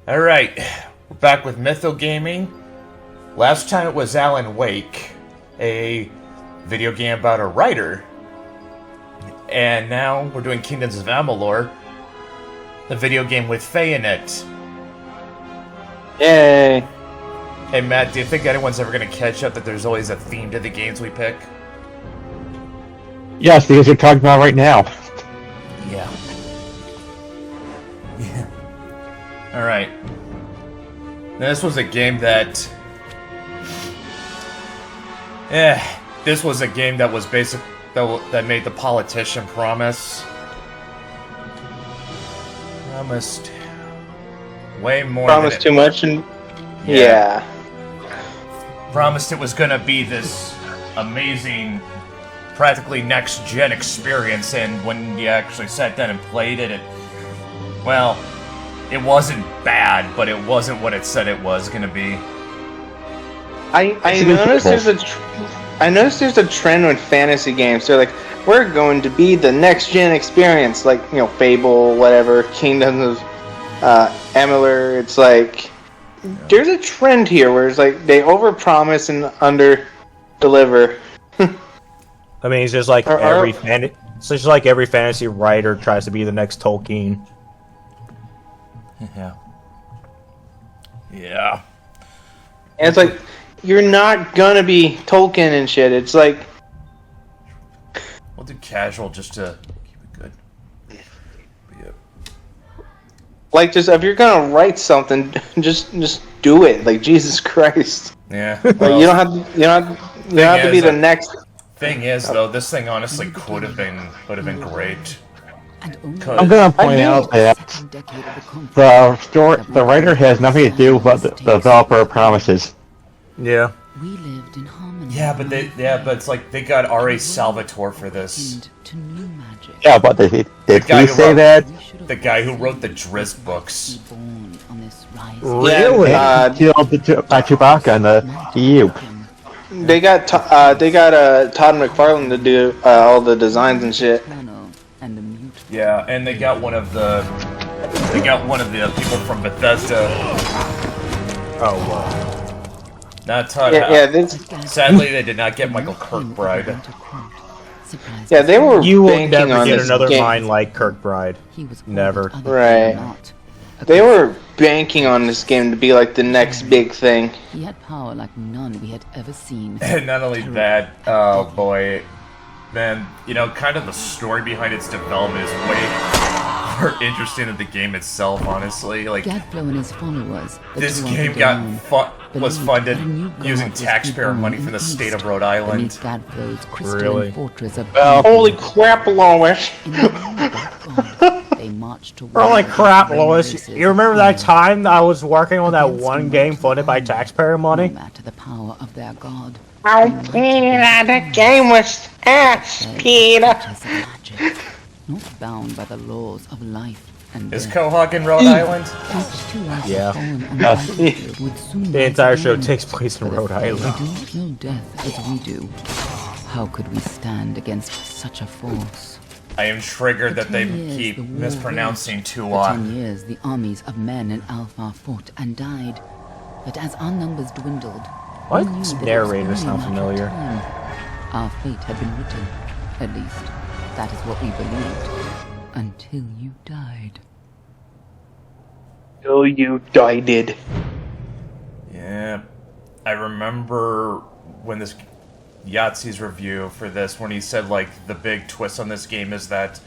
Alright, we're back with MythoGaming. Last time it was Alan Wake, a video game about a writer. And now we're doing Kingdoms of Amalur, the video game with Faye in it. Yay! Hey Matt, do you think anyone's ever going to catch up that there's always a theme to the games we pick? Yes, because you're talking about right now. Yeah. Yeah. Alright. Now this was a game that... this was a game that was basic... that made the politician promise. Promised... way more Promised too much and... Yeah. Promised it was gonna be this amazing, practically next-gen experience, and when you actually sat down and played it, well, it wasn't bad, but it wasn't what it said it was gonna be. I noticed there's a trend with fantasy games. They're like, we're going to be the next-gen experience, like, you know, Fable, whatever, Kingdoms of Amalur. It's like... There's a trend here where it's like they overpromise and under-deliver. I mean, it's just like every fantasy writer tries to be the next Tolkien. Yeah. Yeah. And it's like, you're not gonna be Tolkien and shit. It's like... We'll do casual just to keep it good. Yep. Like, just if you're gonna write something, just do it. Like, Jesus Christ. Yeah. Like, Well, you don't have to be the next. Thing is, though, this thing honestly would have been great. I'm gonna point out that the writer has nothing to do with what the developer promises. Yeah. We lived in harmony. Yeah, but it's like they got R.A. Salvatore for this. Yeah, but did he say that? The guy who wrote the Drizzt books. Really? Killed Chewbacca in the EU. They got Todd McFarlane to do all the designs and shit. Yeah, and they got one of the people from Bethesda. Oh, wow. Not Todd. Sadly, they did not get Michael Kirkbride. Yeah, they were. You will banking never on get this another game. mind like Kirkbride. Never. Right. They were banking on this game to be like the next big thing. He had power like none we had ever seen. And not only that, oh boy, man, you know, kind of the story behind its development is way more interesting than the game itself, honestly. Like, Gadflow and his followers. this game was funded using taxpayer money from the state of Rhode Island. Gadflow's crystalline Really? fortress of Holy crap, Lois! they marched toward Holy crap, Lois. You remember that time I was working on that one game funded by taxpayer money? to the power of their god. Oh, Peter, the game was ass, Peter! Magic, not bound by the laws of life and Is death. Quahog in Rhode Island? Yeah. The The entire show takes place in Rhode They Island. do not know death as we do. How could we stand against such a force? I am triggered that they 10 years keep the war mispronouncing raged. For Tuwa. 10 years, the armies of men in Alpha fought and died. But as our numbers dwindled, Why we knew does that it narrator was sound only a matter familiar? of time. Our fate had been written. At least, that is what we believed. Until you died. Oh, you died. Yeah, I remember when this Yahtzee's review for this, when he said, like, the big twist on this game is that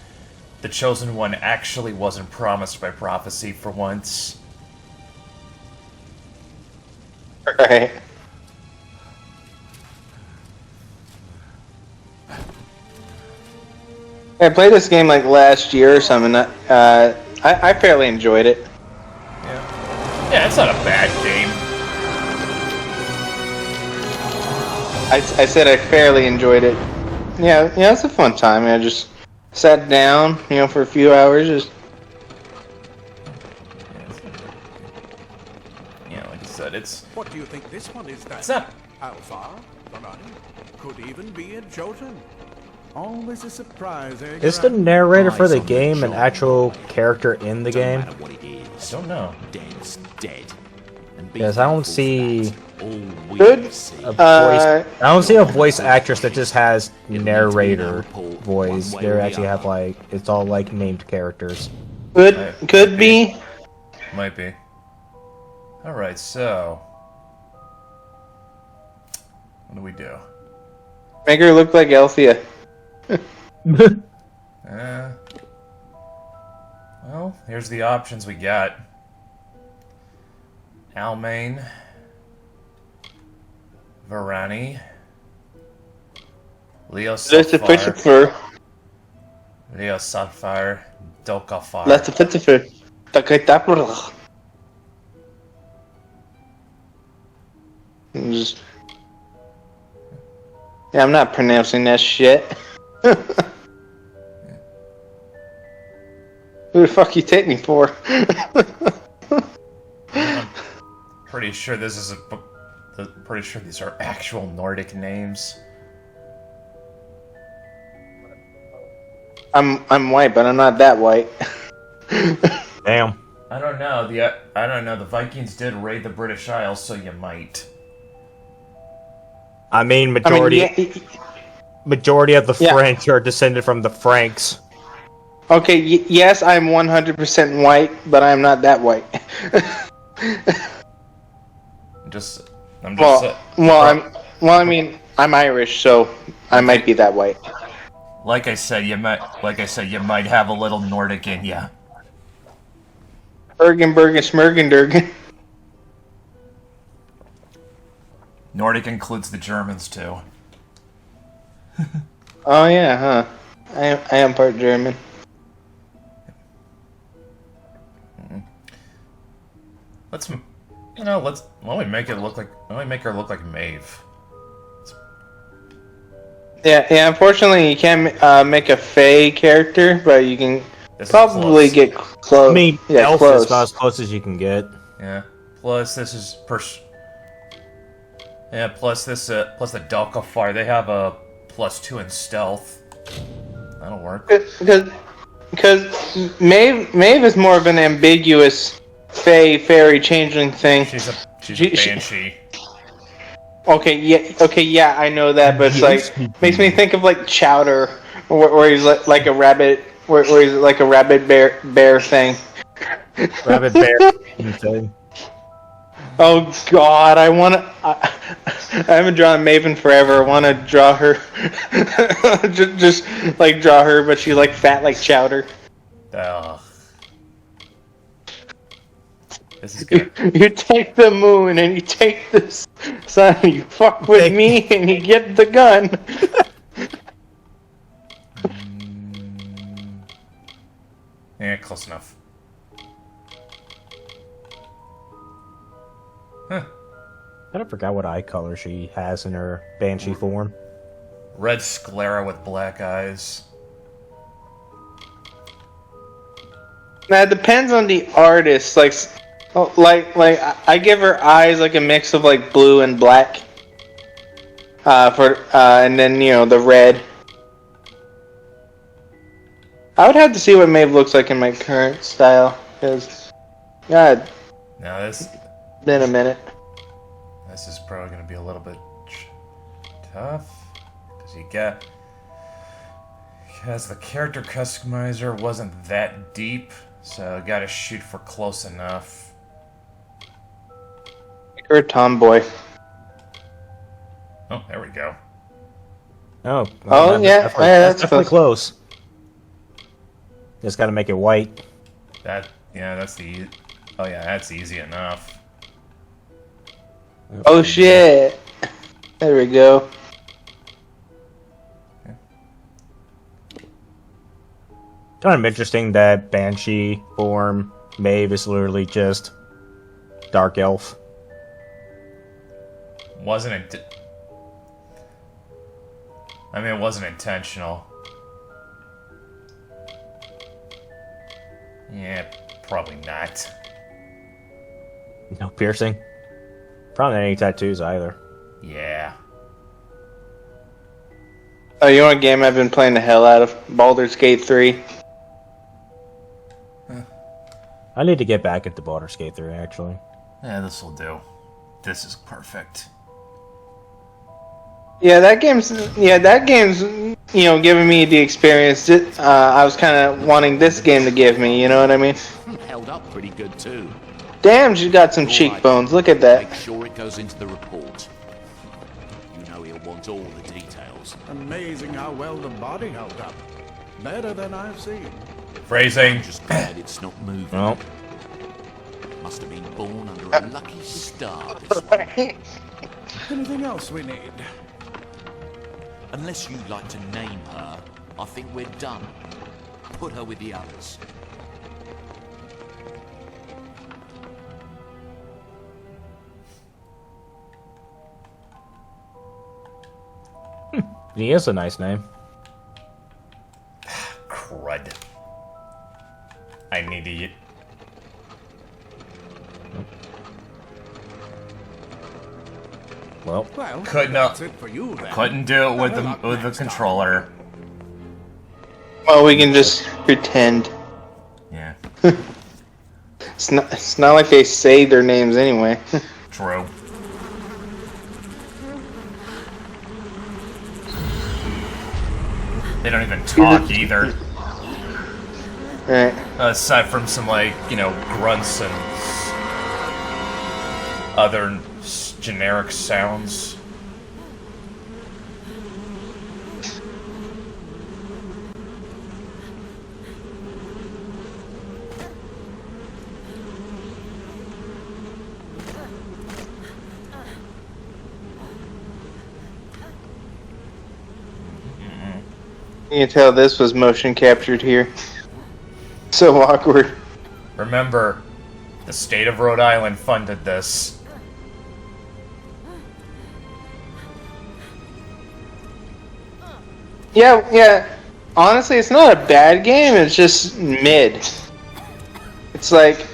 the Chosen One actually wasn't promised by prophecy for once. Right. I played this game like last year or something. I fairly enjoyed it. Yeah, it's not a bad game. I said I fairly enjoyed it. Yeah, it's a fun time. I just sat down, for a few hours. Just Yeah, like I said, it's What do you think this one is then? not. Alpha? None. Could even be a Jotun. Always a surprise, eh? Is the narrator for the game an actual character in the game? I don't know. Yes, I don't see Good. a voice. I don't see a voice actress that just has narrator voice. They actually have like it's all like named characters. Could be. Might be. Alright, so... What do we do? Make her look like Althea. Well, here's the options we got. Almain. Varani. Leo That's a Sapphire. Christopher. Leo Sapphire. Dokafar. That's a Christopher. Yeah, I'm not pronouncing that shit. Who the fuck you take me for? Pretty sure this is pretty sure these are actual Nordic names. I'm white, but I'm not that white. Damn. I don't know. I don't know. The Vikings did raid the British Isles, so you might. I mean, majority of the Yeah. French are descended from the Franks. Okay, yes, I'm 100% white, but I'm not that white. I'm just I mean, I'm Irish, so I might be that white. like I said, you might have a little Nordic in ya. Bergen, Smurgendurgen. Nordic includes the Germans too. Oh yeah, huh? I am part German. Why don't we make her look like Maeve? Yeah. Unfortunately, you can't make a Fae character, but you can This is probably close. get close. I mean, yeah, elf close. is about as close as you can get. Yeah. Plus this is plus the Dalkafar, they have a +2 in stealth. That'll work. Because Maeve is more of an ambiguous Fae fairy changeling thing. She's a She- banshee. Okay, yeah, I know that, but it's like makes me think of like Chowder, where he's like a rabbit, where he's like a rabbit bear thing. Rabbit bear. Thing. Oh God, I haven't drawn Maven forever. I want to draw her, just like draw her, but she's like fat like Chowder. Ugh. This is good. You take the moon and you take this sun. You fuck with me and you get the gun. Yeah, close enough. Huh. I forgot what eye color she has in her banshee form. Red sclera with black eyes. Now it depends on the artist. Like I give her eyes like a mix of like blue and black. And then the red. I would have to see what Maeve looks like in my current style, because God, Now this been a minute. is probably gonna be a little bit tough because the character customizer wasn't that deep, so gotta shoot for close enough. You're a tomboy. Oh, there we go. Oh. Oh, yeah, That's that's definitely close. close. Just gotta make it white. That's easy enough. Oh shit! There we go. Kind of interesting that banshee form Maeve is literally just dark elf. It wasn't intentional. Yeah, probably not. No piercing. Probably not any tattoos either. Yeah. Oh, you know what game I've been playing the hell out of? Baldur's Gate 3. I need to get back into Baldur's Gate 3, actually. Yeah, this'll do. This is perfect. Yeah, that game's giving me the experience that I was kind of wanting this game to give me. You know what I mean? Held up pretty good too. Damn, she's got some cheekbones. Look at that. Make sure it goes into the report. You know he'll want all the details. Amazing how well the body held up. Better than I've seen. Phrasing. Just glad it's not moving. Well, Must have been born under a lucky star. This one. Anything else we need? Unless you'd like to name her, I think we're done. Put her with the others. he is a nice name. Crud. I need to... Well, Well, Couldn't that's it for you then. Couldn't do it with the controller. Well, we can just pretend. Yeah, It's not like they say their names anyway. true. They don't even talk either. Right. Aside from some, like, you know, grunts and other generic sounds. You can tell this was motion captured here. So awkward. Remember, the state of Rhode Island funded this. Yeah. Honestly, it's not a bad game. It's just mid. It's like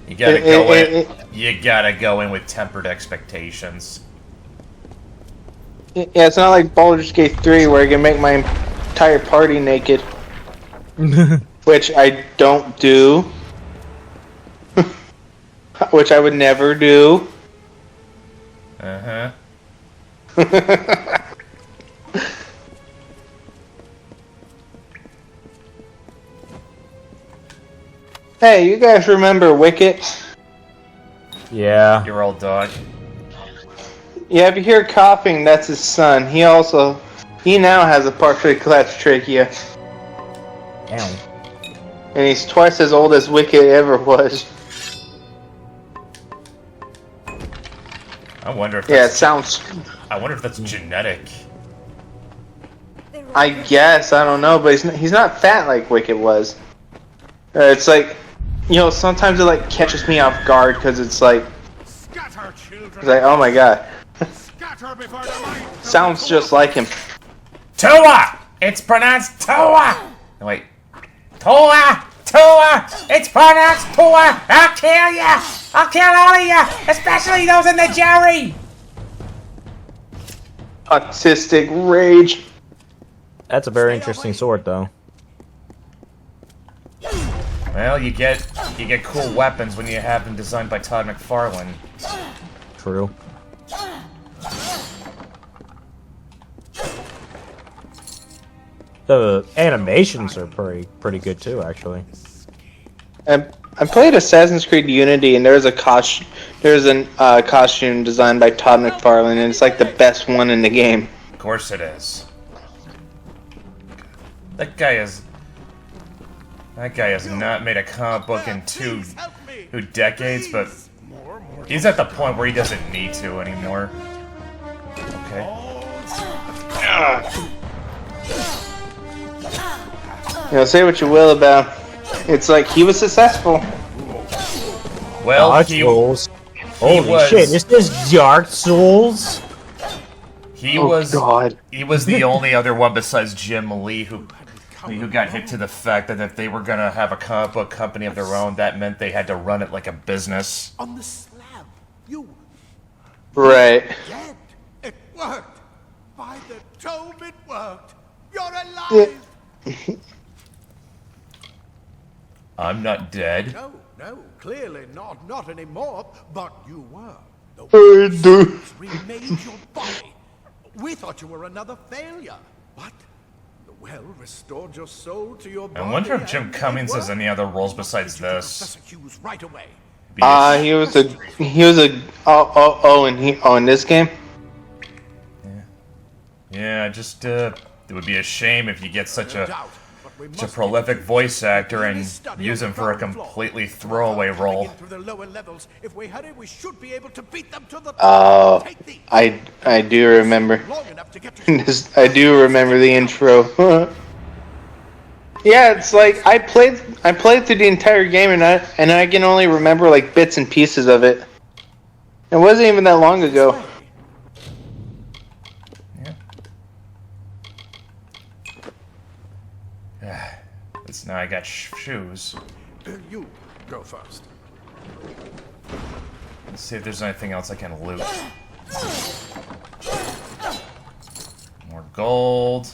You gotta go in. You gotta go in with tempered expectations. yeah, it's not like Baldur's Gate 3 where I can make my entire party naked, which I don't do, which I would never do. Uh huh. Hey, you guys remember Wicket? yeah. Your old dog. Yeah, if you hear coughing, that's his son. He now has a partially collapsed trachea, Ow. and he's twice as old as Wicket ever was. I wonder if Yeah, it that's, sounds. I wonder if that's genetic. I guess I don't know, but he's not fat like Wicket was. It's like, sometimes it like catches me off guard because it's like, oh my god, sounds just like him. Tua! It's pronounced Tua! No, wait. Tua! Tua! It's pronounced Tua! I'll kill ya! I'll kill all of ya! Especially those in the jury! Autistic rage. That's a very interesting sword, though. Well, you get cool weapons when you have them designed by Todd McFarlane. True. The animations are pretty good too, actually. I played Assassin's Creed Unity, and there's a costume designed by Todd McFarlane, and it's like the best one in the game. Of course it is. That guy has not made a comic book in two decades, but he's at the point where he doesn't need to anymore. Okay. Say what you will about. It's like he was successful. Well, Dark Souls. Holy shit! Is this Dark Souls? He Oh, was God. He was the only other one besides Jim Lee who got hit to the fact that if they were gonna have a comic book company of their own, that meant they had to run it like a business. On the slab. You Right. dead. It worked. By the Tove, it worked. You're alive. I'm not dead. No, no, clearly not. Not anymore. But you were. The I do. cells remade your body. We thought you were another failure. But the well restored your soul to your body. I wonder if Jim and it Cummings has worked. any other roles besides Get you to this. Professor Hughes right away. He was in this game. Yeah, just it would be a shame if you get such No a doubt, but we such a must prolific get you voice to actor and really study use on him the for a ground floor. completely throwaway Coming role. in through the lower levels. If we hurry, we should be able to beat them to the Oh, top. Take these. I do remember. Long enough to get to I do remember the intro. Yeah, it's like I played through the entire game and I can only remember like bits and pieces of it. It wasn't even that long ago. Yeah. It's now I got shoes. You go first. Let's see if there's anything else I can loot. More gold.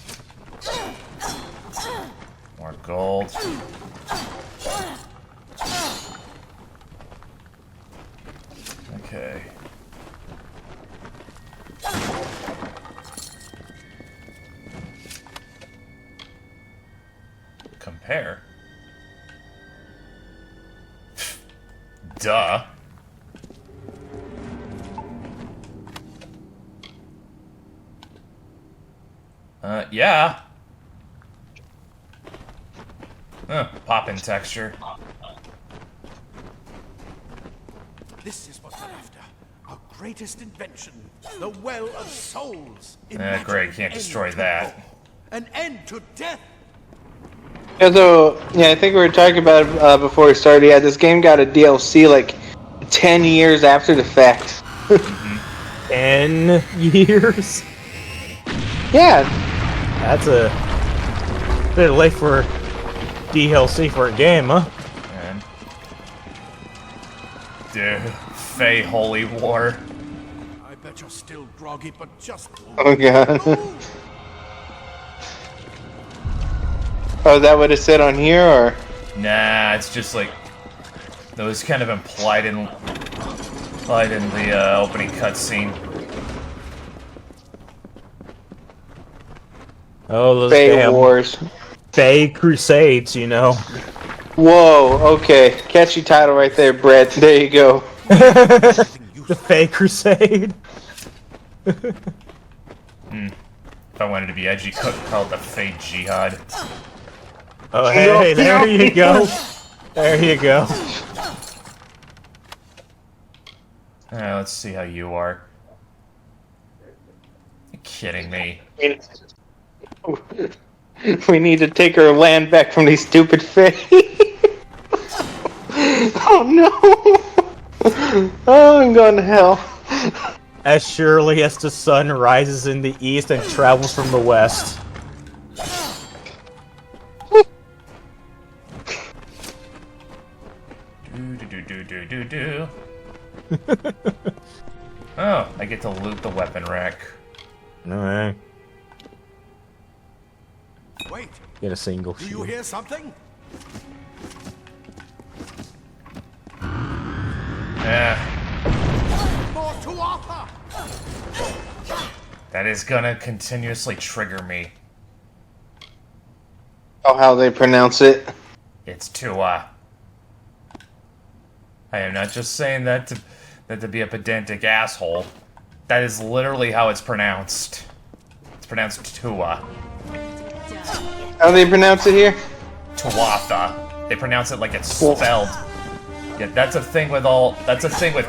More gold. Okay. Compare. Duh. Yeah. Pop-in texture. This is what we're after. Our greatest invention. The Well of Souls. Great, can't destroy that. An end to death. Yeah, so I think we were talking about it, before we started. Yeah, this game got a DLC like 10 years after the fact. 10 years? Yeah, That's a bit late for DLC for a game, huh? And dude, Fey Holy War. I bet you're still groggy, but just oh god. Oh, is that what it said on here, or? Nah, it's just like that was kind of implied in the opening cutscene. Oh, those Fey damn Wars. Fey Crusades, you know. Whoa, okay. Catchy title right there, Brett. There you go. The Fey Crusade. If I wanted to be edgy, could call it the Fey Jihad. Oh, hey, there you go. There you go. Let's see how you are. You're kidding me. We need to take our land back from these stupid Fey. Oh no! Oh, I'm going to hell. As surely as the sun rises in the east and travels from the west. Do. Oh, I get to loot the weapon rack. Alright. wait. Get a single Do you shield. hear something? Yeah, More to Arthur. that is gonna continuously trigger me. Oh, how they pronounce it. It's Tua. I am not just saying that to be a pedantic asshole. That is literally how it's pronounced. It's pronounced Tua. How they pronounce it here? Tuatha. They pronounce it like it's spelled. Yeah, that's a thing with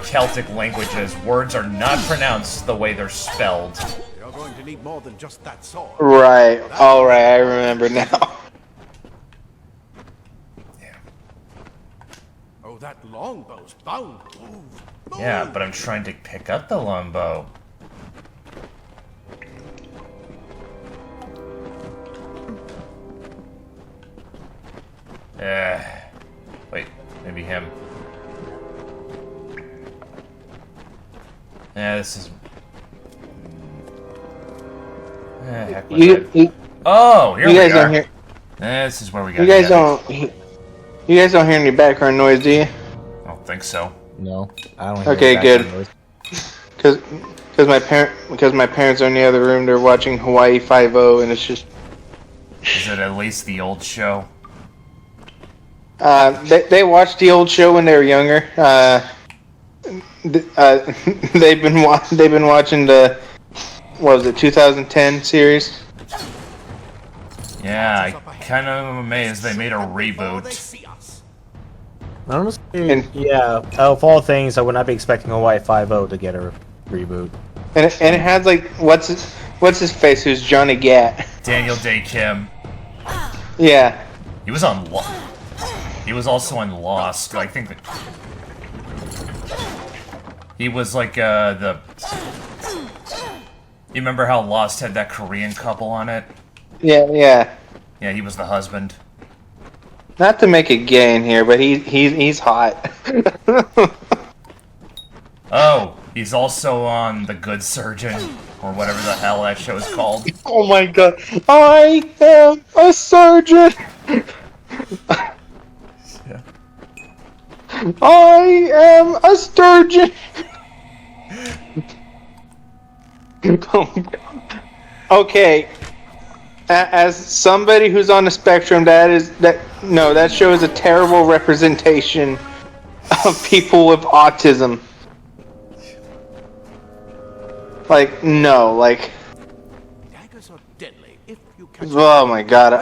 Celtic languages. Words are not pronounced the way they're spelled. You're going to need more than just that sword. Right. Alright, I remember now. Oh, that longbow's bound. Move. Yeah, but I'm trying to pick up the longbow. Wait, maybe him. Yeah, this is... Heck with You, it. you, Oh, here you we guys are. don't hear. This is where we got. You guys don't. You guys don't hear any background noise, do you? I don't think so. No, I don't hear Okay, background good. noise. Because my parents are in the other room. They're watching Hawaii Five-0, and it's just. Is it at least the old show? They watched the old show when they were younger. They've been watching the, what was it, 2010 series. Yeah, I kind of am amazed they made a reboot. Honestly, And- yeah. Of all things, I would not be expecting Hawaii 5-0 to get a reboot. And it has like what's his face? Who's Johnny Gat? Daniel Day Kim. Yeah. He was on. He was also on Lost. I think that he was like the. You remember how Lost had that Korean couple on it? Yeah. Yeah, he was the husband. Not to make it gay in here, but he's hot. Oh, he's also on The Good Surgeon, or whatever the hell that show is called. Oh my god! I am a surgeon. I am a sturgeon. Okay. As somebody who's on the spectrum, that show is a terrible representation of people with autism. Like, no, like, Daggers are deadly if you catch oh my god,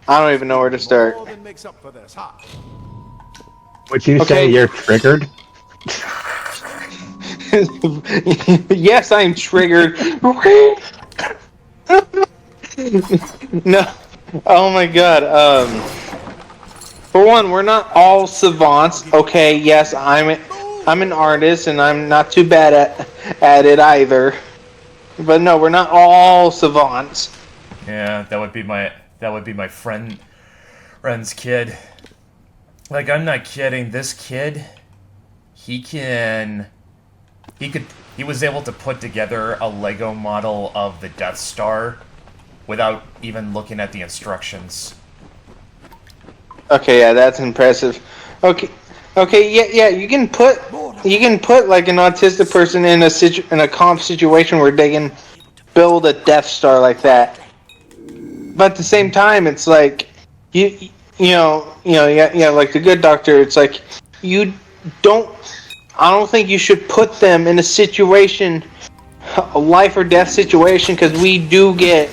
I don't even know where to start. more than makes up for this, huh? Would you Okay. say you're triggered? Yes, I'm triggered. No. Oh my god. For one, we're not all savants. Okay, yes, I'm an artist and I'm not too bad at it either. But no, we're not all savants. Yeah, that would be my friend's kid. Like, I'm not kidding. This kid, he was able to put together a Lego model of the Death Star without even looking at the instructions. Okay, yeah, that's impressive. Okay, yeah, you can put like an autistic person in a comp situation where they can build a Death Star like that. But at the same time, it's like you know, like the Good Doctor. It's like I don't think you should put them in a situation, a life or death situation, because we do get,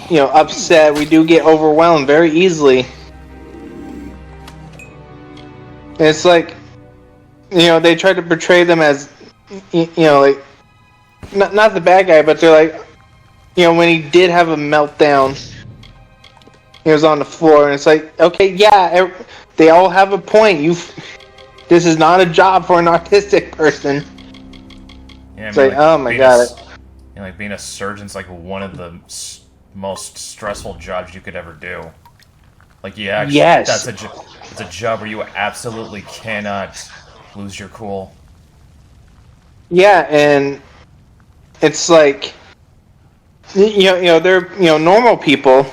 upset. We do get overwhelmed very easily. And it's like, they try to portray them as, like, not the bad guy, but they're like, when he did have a meltdown, he was on the floor, and it's like, okay, yeah, they all have a point. This is not a job for an autistic person. Yeah, It's like, oh my god. Like, being a surgeon's like one of the most stressful jobs you could ever do. Like, yeah, actually, Yes. it's a job where you absolutely cannot lose your cool. Yeah, and it's like, they're normal people.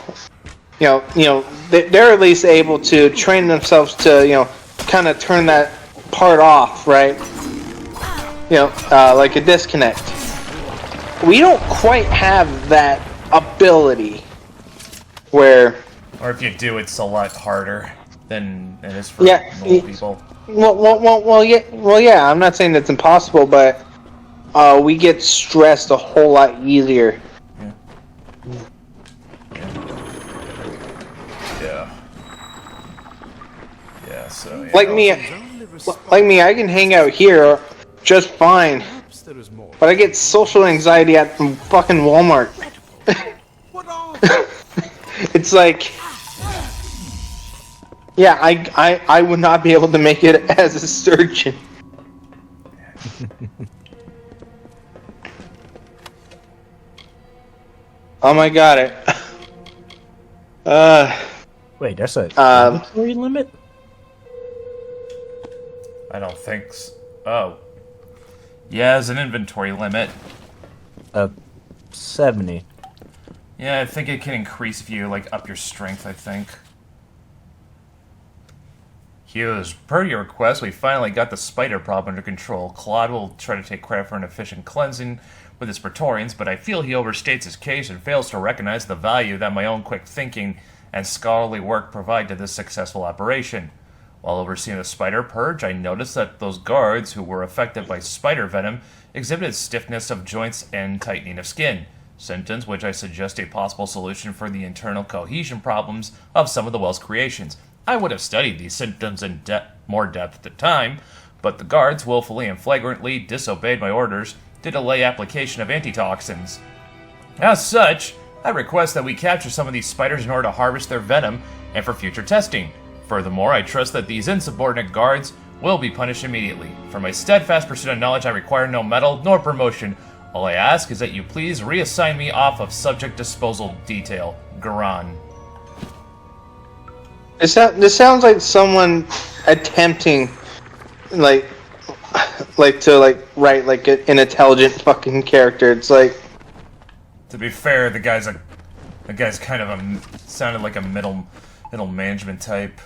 They're at least able to train themselves to kind of turn that part off, right? Like a disconnect. We don't quite have that ability where. Or if you do, it's a lot harder than it is for Yeah, normal people. Well, yeah. I'm not saying it's impossible, but we get stressed a whole lot easier. Yeah. So. Yeah. Like me, I can hang out here just fine, Perhaps there is more. but I get social anxiety at fucking Walmart. What are It's like, yeah, I would not be able to make it as a surgeon. Oh my god, Wait, that's a Um, inventory limit? I don't think so. Oh. Yeah, there's an inventory limit. 70. Yeah, I think it can increase if you, like, up your strength, I think. Hughes, per your request, we finally got the spider problem under control. Claude will try to take credit for an efficient cleansing with his Praetorians, but I feel he overstates his case and fails to recognize the value that my own quick thinking and scholarly work provide to this successful operation. While overseeing the spider purge, I noticed that those guards who were affected by spider venom exhibited stiffness of joints and tightening of skin, symptoms which I suggest a possible solution for the internal cohesion problems of some of the well's creations. I would have studied these symptoms in more depth at the time, but the guards willfully and flagrantly disobeyed my orders to delay application of antitoxins. As such, I request that we capture some of these spiders in order to harvest their venom and for future testing. Furthermore, I trust that these insubordinate guards will be punished immediately. For my steadfast pursuit of knowledge, I require no medal nor promotion. All I ask is that you please reassign me off of subject disposal detail. Garan. This sounds like someone attempting, like to write like an intelligent fucking character. It's like. To be fair, the guy's kind of sounded like a middle management type.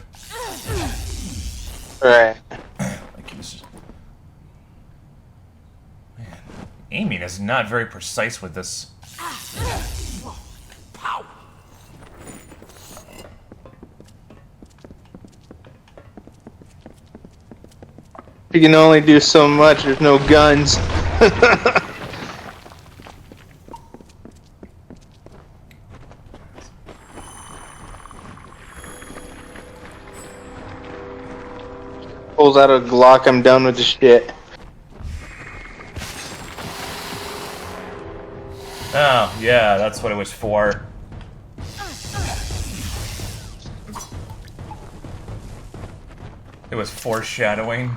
Right. Like he was just, man, aiming is not very precise with this. Pow! You can only do so much. There's no guns. Pulls out a Glock. I'm done with the shit. Oh, yeah, that's what it was for. It was foreshadowing.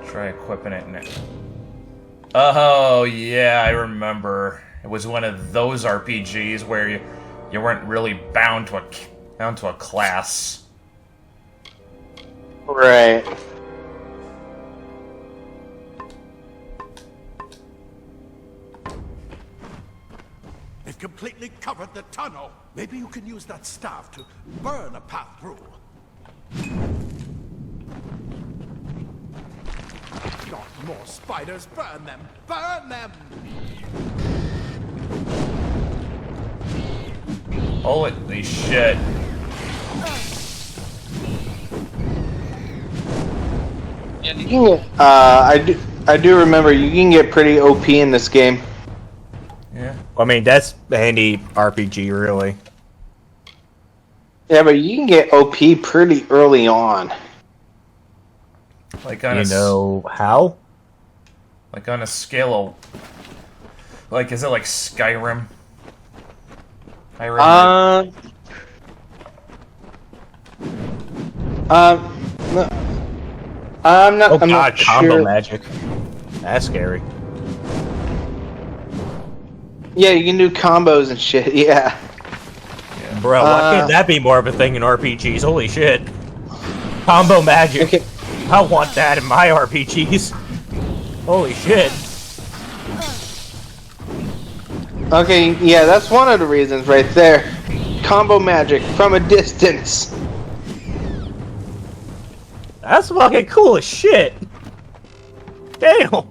Try equipping it now. Oh, yeah, I remember. It was one of those RPGs where you weren't really bound to a class. Right. They've completely covered the tunnel. Maybe you can use that staff to burn a path through. Not more spiders. Burn them. Burn them. Holy shit. You can get, I do remember you can get pretty OP in this game. Yeah. I mean, that's a handy RPG, really. Yeah, but you can get OP pretty early on. Like on You know how? like on a scale of, like, is it like Skyrim? I remember. No, I'm not. Oh I'm god, not combo sure. magic. That's scary. Yeah, you can do combos and shit. Yeah. Bro, why can't that be more of a thing in RPGs? Holy shit. Combo magic. Okay. I want that in my RPGs. Holy shit. Okay. Yeah, that's one of the reasons right there. Combo magic from a distance. That's fucking cool as shit. Damn.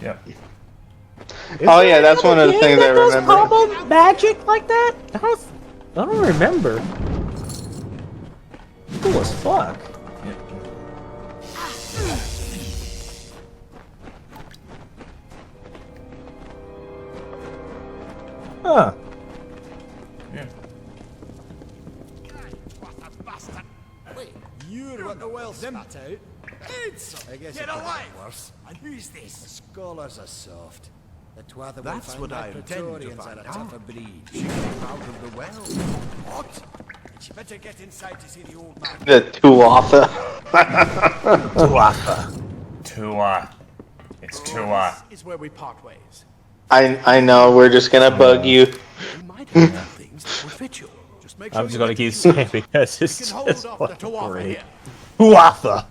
Yep. Oh yeah, that's one of the things I remember. Combo magic like that? I don't remember. Cool as fuck. Huh. Yeah. Wait, you're what the well spat out? It's I guess get away! Worse. And who's this? The scholars are soft. The twather That's what I intend to Praetorians find are a out. tougher breed. She came out of the well. What? She better get inside to see the old man. The Tuatha. Tua. It's Tua. This is where we part ways. I know. We're just gonna bug you. We might have some things that will fit you. Just make sure I'm just you gonna get keep to saying because You it's can just hold off the fucking Tuatha great. here. Huatha.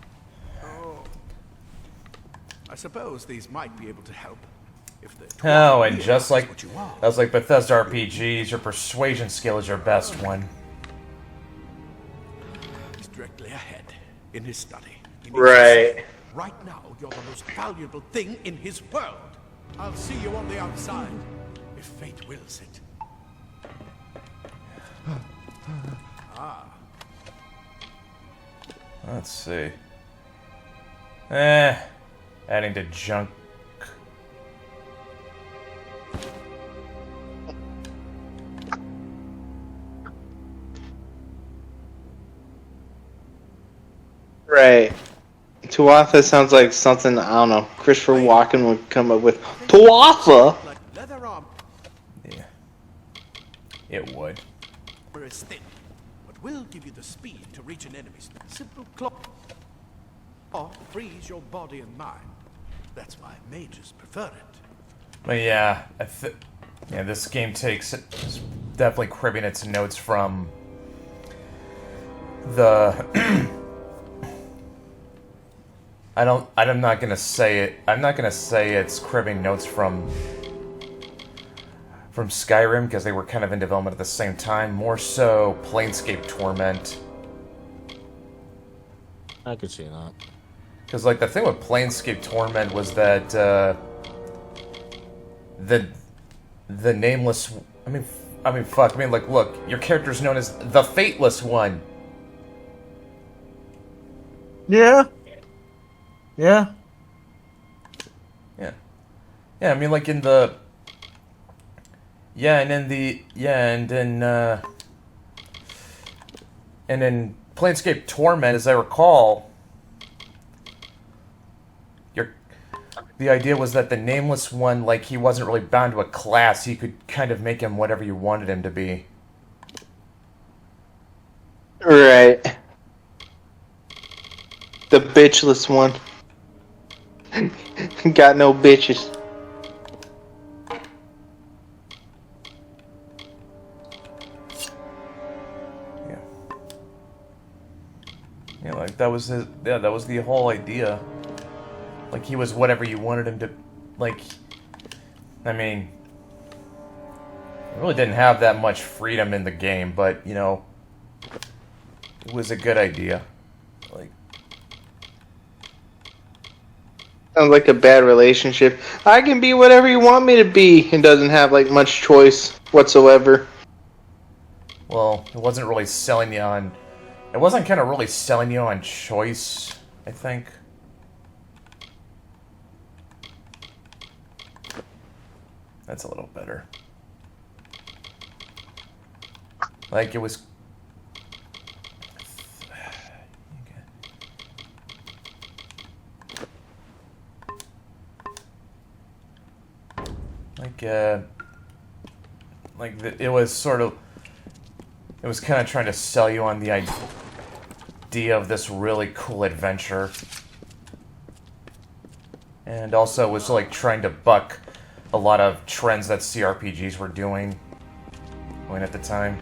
I suppose these might be able to help. If the Oh, and just like what you are. that was like Bethesda RPGs, your persuasion skill is your best one. He's directly ahead in his study. He needs Right. to- Right now, you're the most valuable thing in his world. I'll see you on the outside, if fate wills it. Let's see. Adding to junk. Right. Tuatha sounds like something, I don't know, Christopher Walken would come up with. Tuatha? Like leather armor Yeah. It would. is thin, but will give you the speed to reach an enemy's simple claw. Or freeze your body and mind. That's why mages prefer it. But yeah, yeah, this game takes it's definitely cribbing its notes from the. I'm not gonna say it. I'm not gonna say it's cribbing notes from Skyrim because they were kind of in development at the same time. More so, Planescape Torment. I could see that. Because like the thing with Planescape Torment was that the nameless. I mean, fuck. I mean, like, look, your character's known as the Fateless One. Yeah. Yeah. Yeah. Yeah, I mean, like in the. Yeah, and in the. Yeah, and in Planescape Torment, as I recall, the idea was that the Nameless One, like, he wasn't really bound to a class. You could kind of make him whatever you wanted him to be. Right. The bitchless one. Got no bitches. Yeah. Yeah, like, that was his... Yeah, that was the whole idea. Like, he was whatever you wanted him to... Like... I mean... He really didn't have that much freedom in the game, but, you know... It was a good idea. Like... Sounds like a bad relationship. I can be whatever you want me to be and doesn't have like much choice whatsoever. Well, it wasn't really selling you on... It wasn't kind of really selling you on choice, I think. That's a little better. Like, it was... It was sort of... It was kind of trying to sell you on the idea of this really cool adventure. And also was like trying to buck a lot of trends that CRPGs were doing at the time.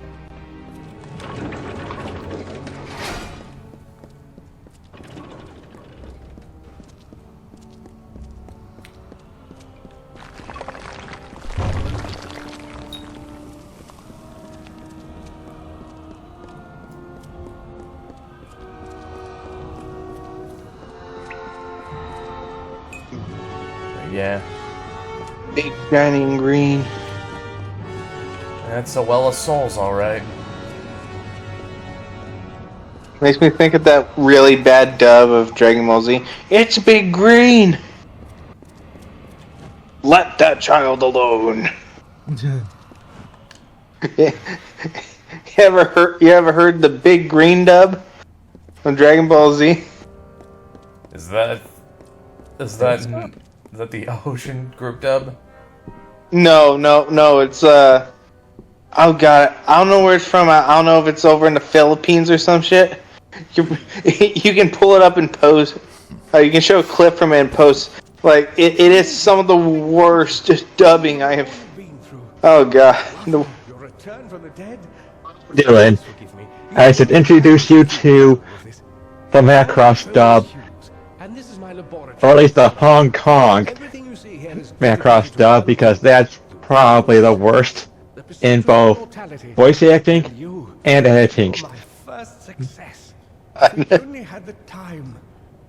Yeah. Big, shiny, and green. That's a well of souls, alright. Makes me think of that really bad dub of Dragon Ball Z. It's big green! Let that child alone! You ever heard the big green dub of Dragon Ball Z? Is that the Ocean group dub? No, it's oh god, I don't know where it's from. I don't know if it's over in the Philippines or some shit. You can pull it up and post. You can show a clip from it and post. Like, it is some of the worst dubbing I have. Oh god. Your return from the dead? Dylan, I should introduce you to the Macross dub. And this is my laboratory. or at least the Hong Kong Everything you see here is Macross dub, because that's probably the worst in both voice acting and editing. my first success. If only had the time.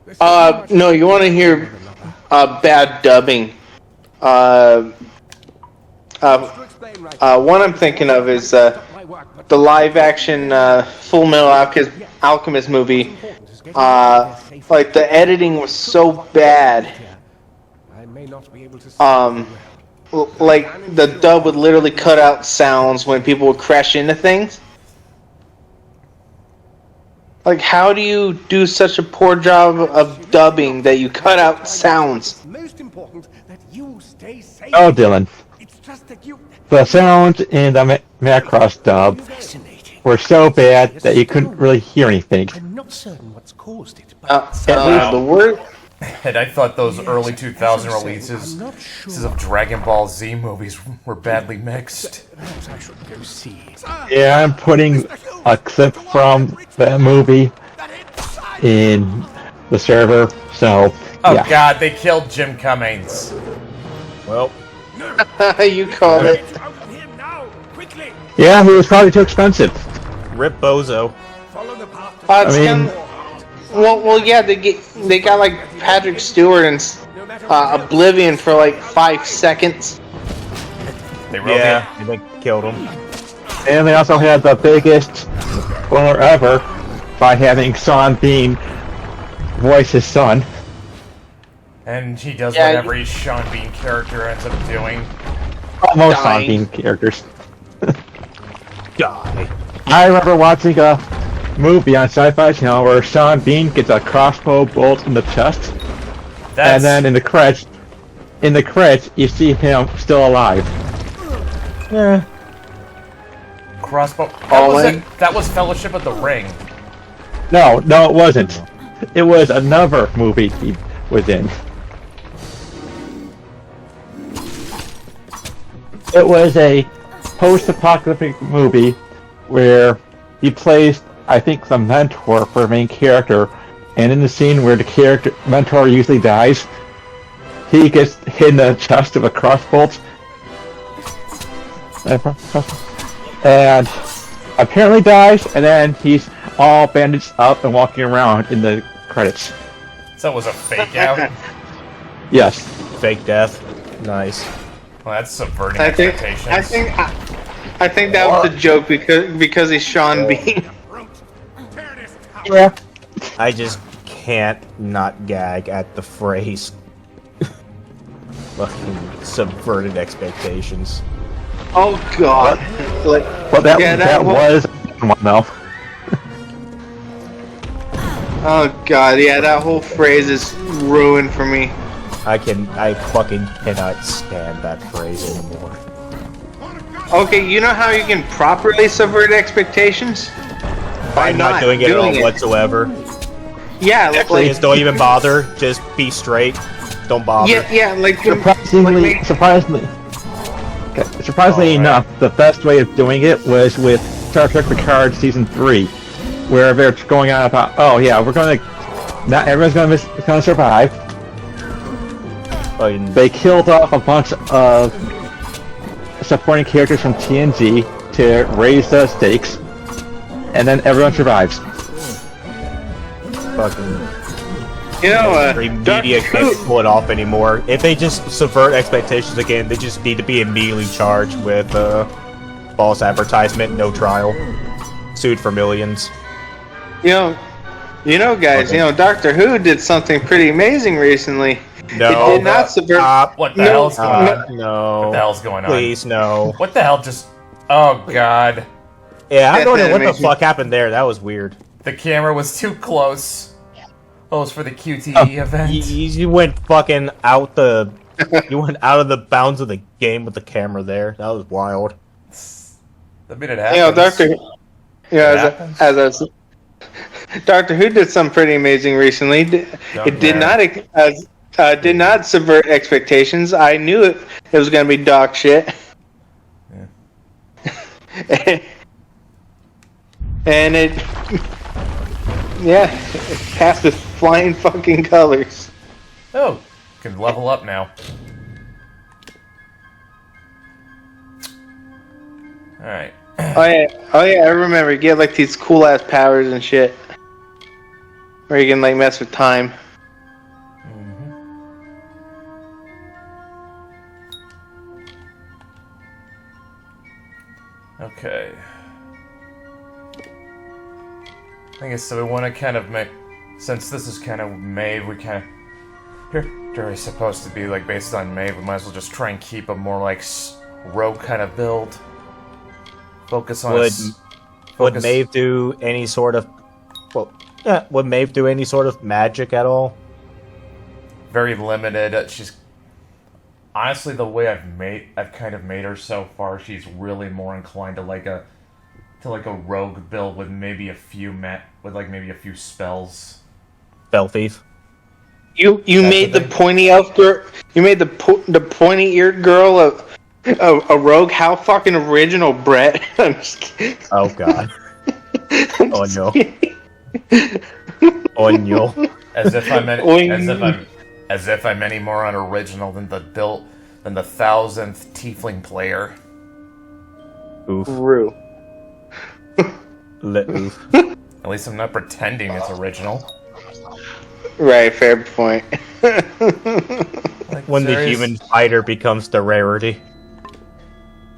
There's so much No, you want to hear bad dubbing? One I'm thinking of is the live-action Full Metal Alchemist movie. Like the editing was so bad. I may not be able to Like the dub would literally cut out sounds when people would crash into things. Like, how do you do such a poor job of dubbing that you cut out sounds? most important that you stay safe. Oh, Dylan. It's just that you The sounds in the Macross dub were so bad that you couldn't really hear anything. I'm not certain what's caused it, but The word. And I thought those early 2000 releases of Dragon Ball Z movies were badly mixed. perhaps I should go see it. Yeah, I'm putting a clip from that movie in the server, so Oh yeah. god, they killed Jim Cummings. Well, You called it. Out of here now, quickly. Yeah, he was probably too expensive. rip Bozo. Follow the path. It's well, yeah, they got like Patrick Stewart and Oblivion for like 5 seconds. They wrote Yeah, and they killed him. And they also had the biggest spoiler ever by having Sean Bean voice his son. and he does Yeah, whatever each Sean Bean character ends up doing. Most Sean Dying. Bean characters. Die. I remember watching a movie on Sci-Fi Channel where Sean Bean gets a crossbow bolt in the chest, That's, and then in the credits, you see him still alive. Yeah. crossbow. Falling. That was Fellowship of the Ring. No, it wasn't. It was another movie he was in. It was a post-apocalyptic movie where he plays, I think, the mentor for the main character, and in the scene where the mentor usually dies, he gets hit in the chest with a crossbolt. And apparently dies, and then he's all bandaged up and walking around in the credits. So it was a fake out. Yes. Fake death. Nice. Well, that's subverting I think expectations. I think that was a joke because he's Sean Bean. Yeah. I just can't not gag at the phrase. Fucking subverted expectations. Oh God! Like, Well, that yeah, that whole- was one though. Oh God! Yeah, that whole phrase is ruined for me. I fucking cannot stand that phrase anymore. Okay, you know how you can properly subvert expectations? By not doing it at all whatsoever. Yeah, like, Please don't even bother. Just be straight. Don't bother. yeah, like Surprisingly enough, the best way of doing it was with Star Trek Picard Season 3, where they're going on about, oh yeah, not everyone's gonna survive. Fucking- They killed off a bunch of supporting characters from TNG to raise the stakes, and then everyone survives. fucking you know, media can't pull it off anymore. If they just subvert expectations again, they just need to be immediately charged with false advertisement, no trial, sued for millions. you know, guys. Okay. You know, Doctor Who did something pretty amazing recently. No, it did not subvert. Stop. What the hell's going on? No. What the hell's going on? Please, no. What the hell just... Oh god. Yeah, I don't know what the animation. fuck happened there. That was weird. The camera was too close. Oh, it was for the QTE event. You went fucking out the... You went out of the bounds of the game with the camera there. That was wild. I mean, it You know, happens. Doctor Who did something pretty amazing recently. It did yeah. not subvert expectations. I knew it was going to be dog shit. And it passed with flying fucking colors. Oh, can level up now. Alright. Oh yeah, I remember. You get like these cool ass powers and shit. Where you can like mess with time. Okay. I guess so we want to kind of make... Since this is kind of Maeve, we kind of... Here is supposed to be like based on Maeve, we might as well just try and keep a more like rogue kind of build. Focus on... Would Maeve do any sort of... Well, yeah, would Maeve do any sort of magic at all? Very limited. She's... Honestly, the way I've kind of made her so far, she's really more inclined to like a rogue build with maybe a few maybe a few spells. Spell thief. You made the pointy elf girl. You made the pointy eared girl a rogue. How fucking original, Brett. I'm just kidding. Oh god. Oh no. Oh no. As if I'm any more unoriginal than the 1000th tiefling player. Oof. Rue. Oof. At least I'm not pretending it's original. Right, fair point. Like, When the human fighter becomes the rarity.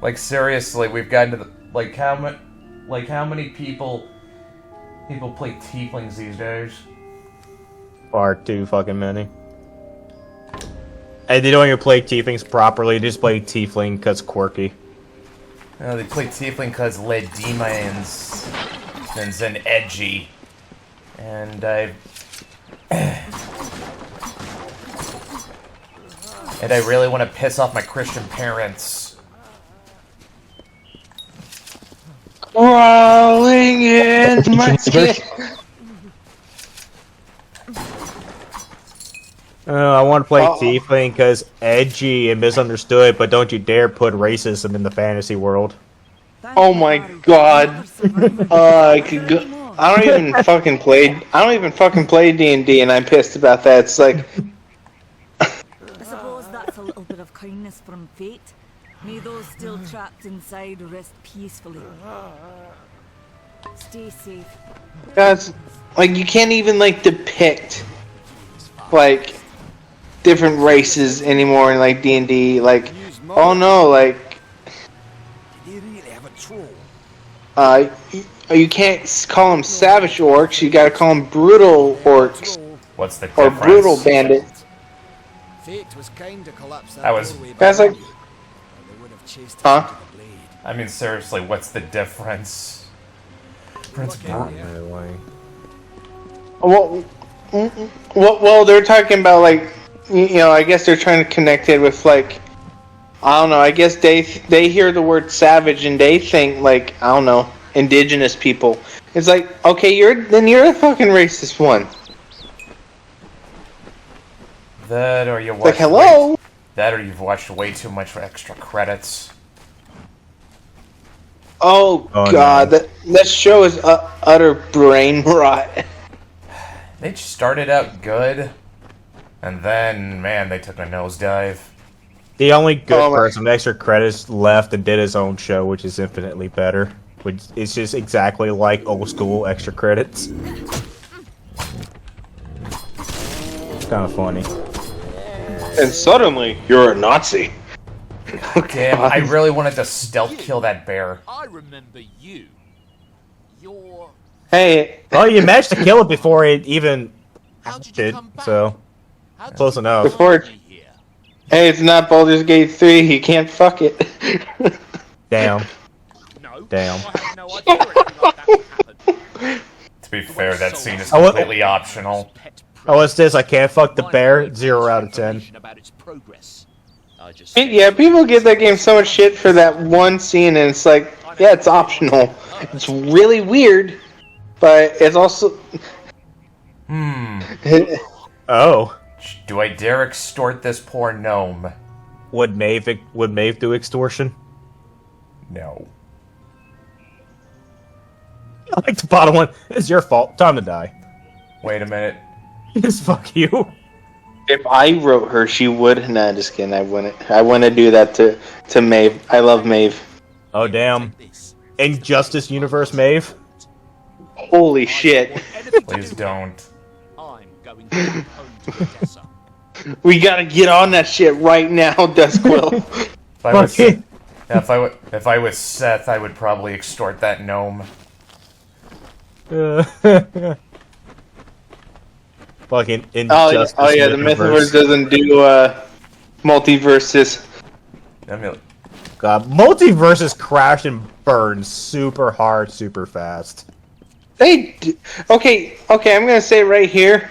Like seriously, we've gotten to the how many people play tieflings these days? Far too fucking many. And they don't even play tieflings properly, they just play tiefling because quirky. No, they play tiefling because lead demons and edgy. And I really want to piss off my Christian parents. Crawling into my skin. I want to play tiefling because edgy and misunderstood, but don't you dare put racism in the fantasy world. Oh my god. I could go. I don't even fucking play D&D, and I'm pissed about that. It's like, I suppose that's a little bit of kindness from fate. May those still trapped inside rest peacefully. Stay safe. guys, like you can't even like depict like different races anymore in like D&D. Like, oh no, like You really have a troll. you can't call them savage orcs. You gotta call them brutal orcs What's the or difference? brutal bandits. Fate was kind to collapse that That was- doorway Guys, behind like- you, or they would have chased us Huh? to the blade. I mean, seriously, what's the difference? Prince Well, they're talking about like, you know, I guess they're trying to connect it with like, I don't know. I guess they hear the word savage and they think like, I don't know, indigenous people. It's like, okay, you're the fucking racist one. That or you watch Like, hello. That or you've watched way too much for extra credits. Oh god, no. that show is utter brain rot. They started out good, and then, man, they took a nosedive. The only good Oh my- person with extra credits left and did his own show, which is infinitely better. Which is just exactly like old school extra credits. It's kind of funny. And suddenly, you're a Nazi. Damn, I really wanted to stealth kill that bear. I remember you. You're... Hey, Well, you managed to kill it before it even How did you did, come back? so How did close you enough. before, find me here? hey, it's not Baldur's Gate 3. You can't fuck it. Damn. No. Damn. I have no idea anything like that happened. To be fair, that scene is Oh, what- completely optional. Oh, what's this? I can't fuck the bear? 0 out of 10. About its progress. I just Yeah, people give that game so much shit for that one scene, and it's like, yeah, it's optional. It's really weird, but it's also. Oh. Do I dare extort this poor gnome? Would Maeve do extortion? No. I like the bottom one. It's your fault. Time to die. Wait a minute. Just fuck you. If I wrote her, she would. Nah, just kidding. I wouldn't. I wouldn't do that to Maeve. I love Maeve. Oh damn! Injustice Universe Maeve. Holy shit! Please don't. I'm going back home to Odessa. We gotta get on that shit right now, Duskquill. If I was Seth, I would probably extort that gnome. Fucking Injustice oh yeah, the Mythoverse doesn't do multiverses. I mean, God, multiverses crash and burn super hard, super fast. They do. Okay, I'm gonna say right here,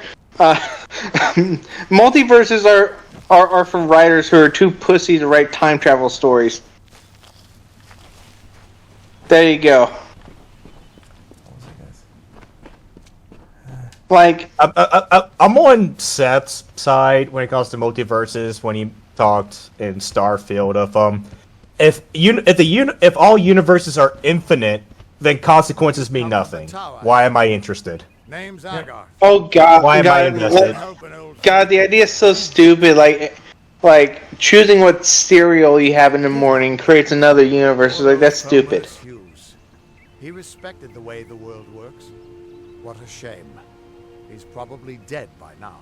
multiverses are for writers who are too pussy to write time travel stories. There you go. Like, I'm on Seth's side when it comes to multiverses. When he talked in Starfield of if all universes are infinite, then consequences mean nothing. Why am I interested? Name's Agar. oh god, Why am I invested? God, the idea is so stupid. Like choosing what cereal you have in the morning creates another universe. Like that's stupid. Hughes. He respected the way the world works. What a shame. He's probably dead by now.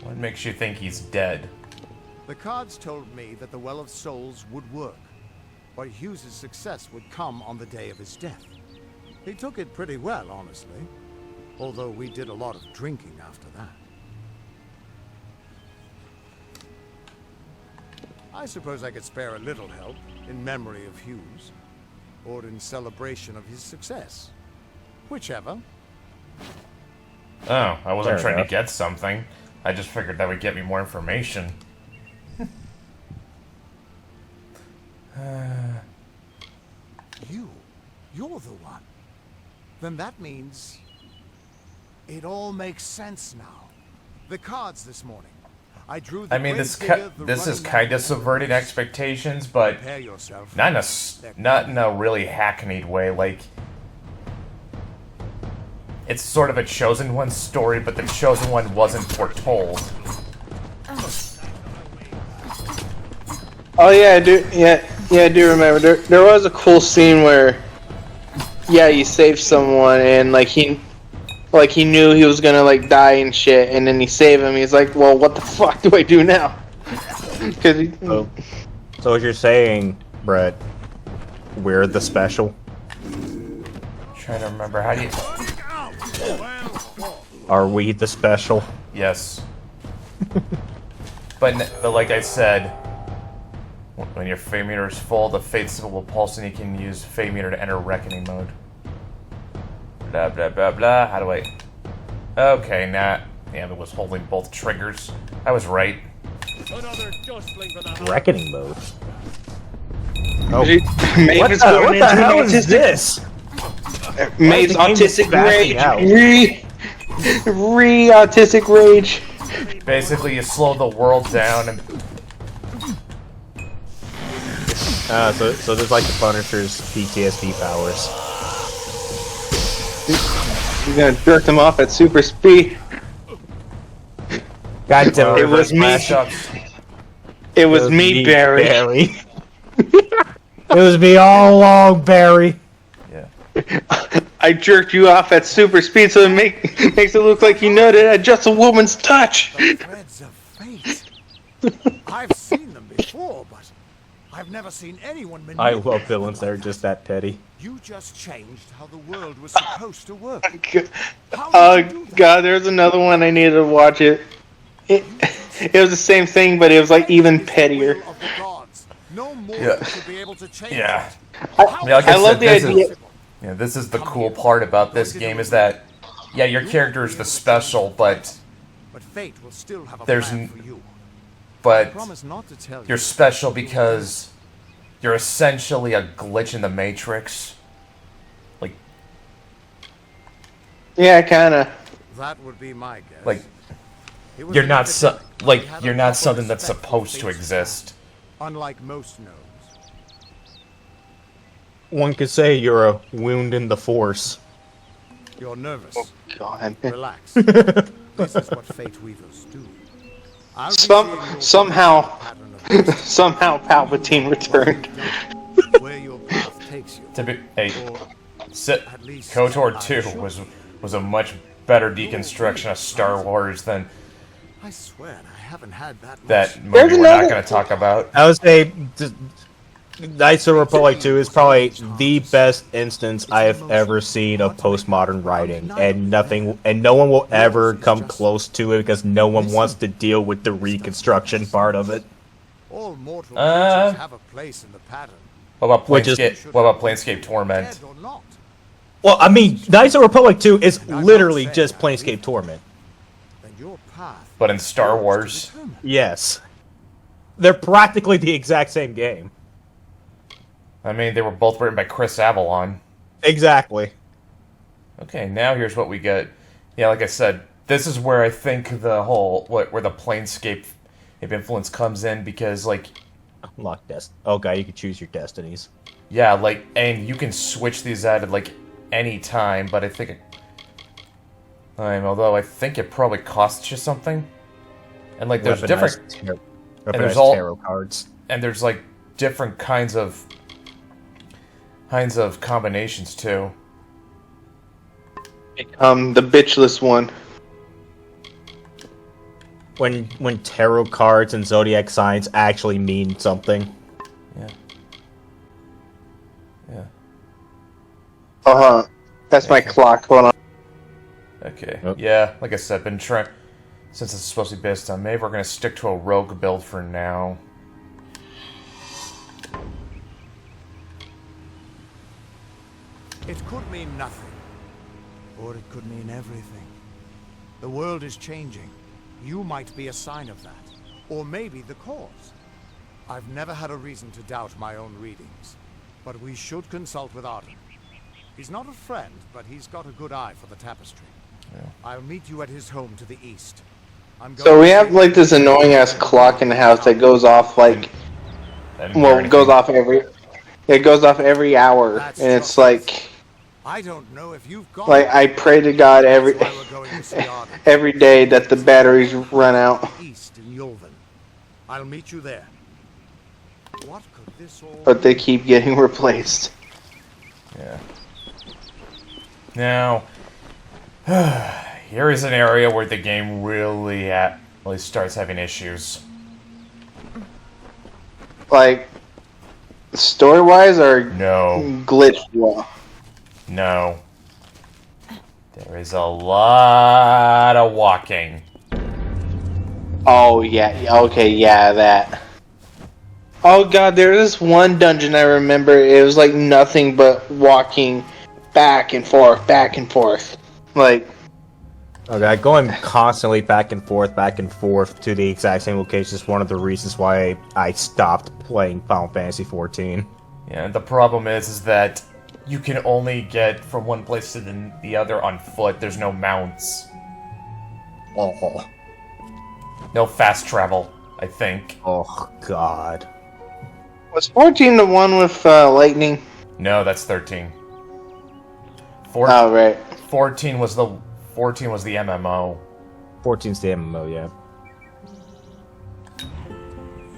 what makes you think he's dead? The cards told me that the Well of Souls would work, but Hughes' success would come on the day of his death. He took it pretty well, honestly, although we did a lot of drinking after that. I suppose I could spare a little help in memory of Hughes, or in celebration of his success. Whichever. Oh, I wasn't Fair trying enough. to get something. I just figured that would get me more information. You're the one. Then that means it all makes sense now. The cards this morning. I drew the I mean, great this figure, the this is running kind man of subverting universe. expectations, but Prepare yourself. not in a really hackneyed way. Like, it's sort of a Chosen One story, but the Chosen One wasn't foretold. Oh yeah, I do. Yeah, I do remember. There was a cool scene where, yeah, you saved someone and he knew he was gonna die and shit, and then you save him. He's like, well, what the fuck do I do now? Because So what you're saying, Brett, we're the special? Trying to remember how do you? Are we the special? Yes. but like I said, when your fate meter is full, the fate symbol will pulse, and you can use fate meter to enter reckoning mode. Blah blah blah blah. How do I? Okay, nah. Yeah, it was holding both triggers. I was right. Reckoning mode. Maeve's going into an autistic. this? Maeve's Why is the game autistic backing rage. out? Autistic rage. Basically, you slow the world down, and So there's like the Punisher's PTSD powers. You're gonna jerk them off at super speed. God damn It was me. shucks. It was me, Barry. It was me all along, Barry. Yeah. I jerked you off at super speed, so it makes it look like you know that just a woman's touch. The threads of fate. I've seen them before, but I've never seen anyone I manipulate love villains that are just that petty. You just changed how the world was supposed to work. Oh god, there's another one I needed to watch it. It was the same thing, but it was even pettier. No more Yeah. should be able to change Yeah. it. I love the idea. Yeah, this is the cool part about this game is that, yeah, your character is the special, but But fate will still have a There's plan n- for you. I but promise not to tell you're you. special because you're essentially a glitch in the Matrix. Like, Yeah, kinda. That would be my guess. like It was you're an not epidemic. We had you're a not proper something that's respect for supposed to fate's exist. plan, unlike most gnomes. One could say you're a wound in the force. You're nervous. Oh God. Relax. This is what Fate Weavers do. I'll be seeing your Somehow, pattern of destiny. somehow Palpatine returned. Where your path takes you. To be, hey, Or at least KOTOR I 2 should. was a much better deconstruction of Star Wars than I swear I haven't had that that much. movie we're not going to talk about. I would say Knights of the Republic 2 is probably the best instance I have ever seen of postmodern writing, and no one will ever come close to it because no one wants to deal with the reconstruction part of it. All mortal creatures have a place in the pattern. What about Which is- Planescape Torment? Dead or not. Well, I mean, Knights of the Republic 2 is literally just Planescape Torment. Then your path But in Star Wars, Yes. They're practically the exact same game. I mean, they were both written by Chris Avalon. Exactly. Okay, now here's what we get. Yeah, like I said, this is where I think the whole where the Planescape influence comes in, because like, Unlock okay, you can choose your destinies. yeah, like, and you can switch these out at like any time, but I think although I think it probably costs you something. And like there's different there's all- tarot cards. and there's like different kinds of combinations too. The bitchless one. When tarot cards and zodiac signs actually mean something. Yeah. Yeah. That's my clock. Hold on. Okay. Yep. Yeah, like I said, been trying, since it's supposed to be based on Maeve, we're gonna stick to a rogue build for now. It could mean nothing. Or it could mean everything. The world is changing. You might be a sign of that. Or maybe the cause. I've never had a reason to doubt my own readings. But we should consult with Arden. He's not a friend, but he's got a good eye for the tapestry. Yeah. I'll meet you at his home to the east. So we have like this annoying ass clock in the house that goes off like, well, it goes off every hour, That's and it's just- like I don't know if you've got I pray to God every That's why we're going to see Arden. every day that the batteries run out, East in Yulven. I'll meet you there. What could this all but they keep getting replaced. Yeah. Now, here is an area where the game really starts having issues. Like story wise or No. glitch wise? No. There is a lot of walking. Oh yeah, okay, yeah, that. Oh god, there's this one dungeon I remember. It was like nothing but walking back and forth, like. Okay, going constantly back and forth to the exact same location is one of the reasons why I stopped playing Final Fantasy XIV. Yeah, and the problem is that you can only get from one place to the other on foot. There's no mounts. Oh, No fast travel, I think. oh God. Was 14 the one with lightning? No, that's 13. Oh right. 14 was the MMO. 14's the MMO, yeah.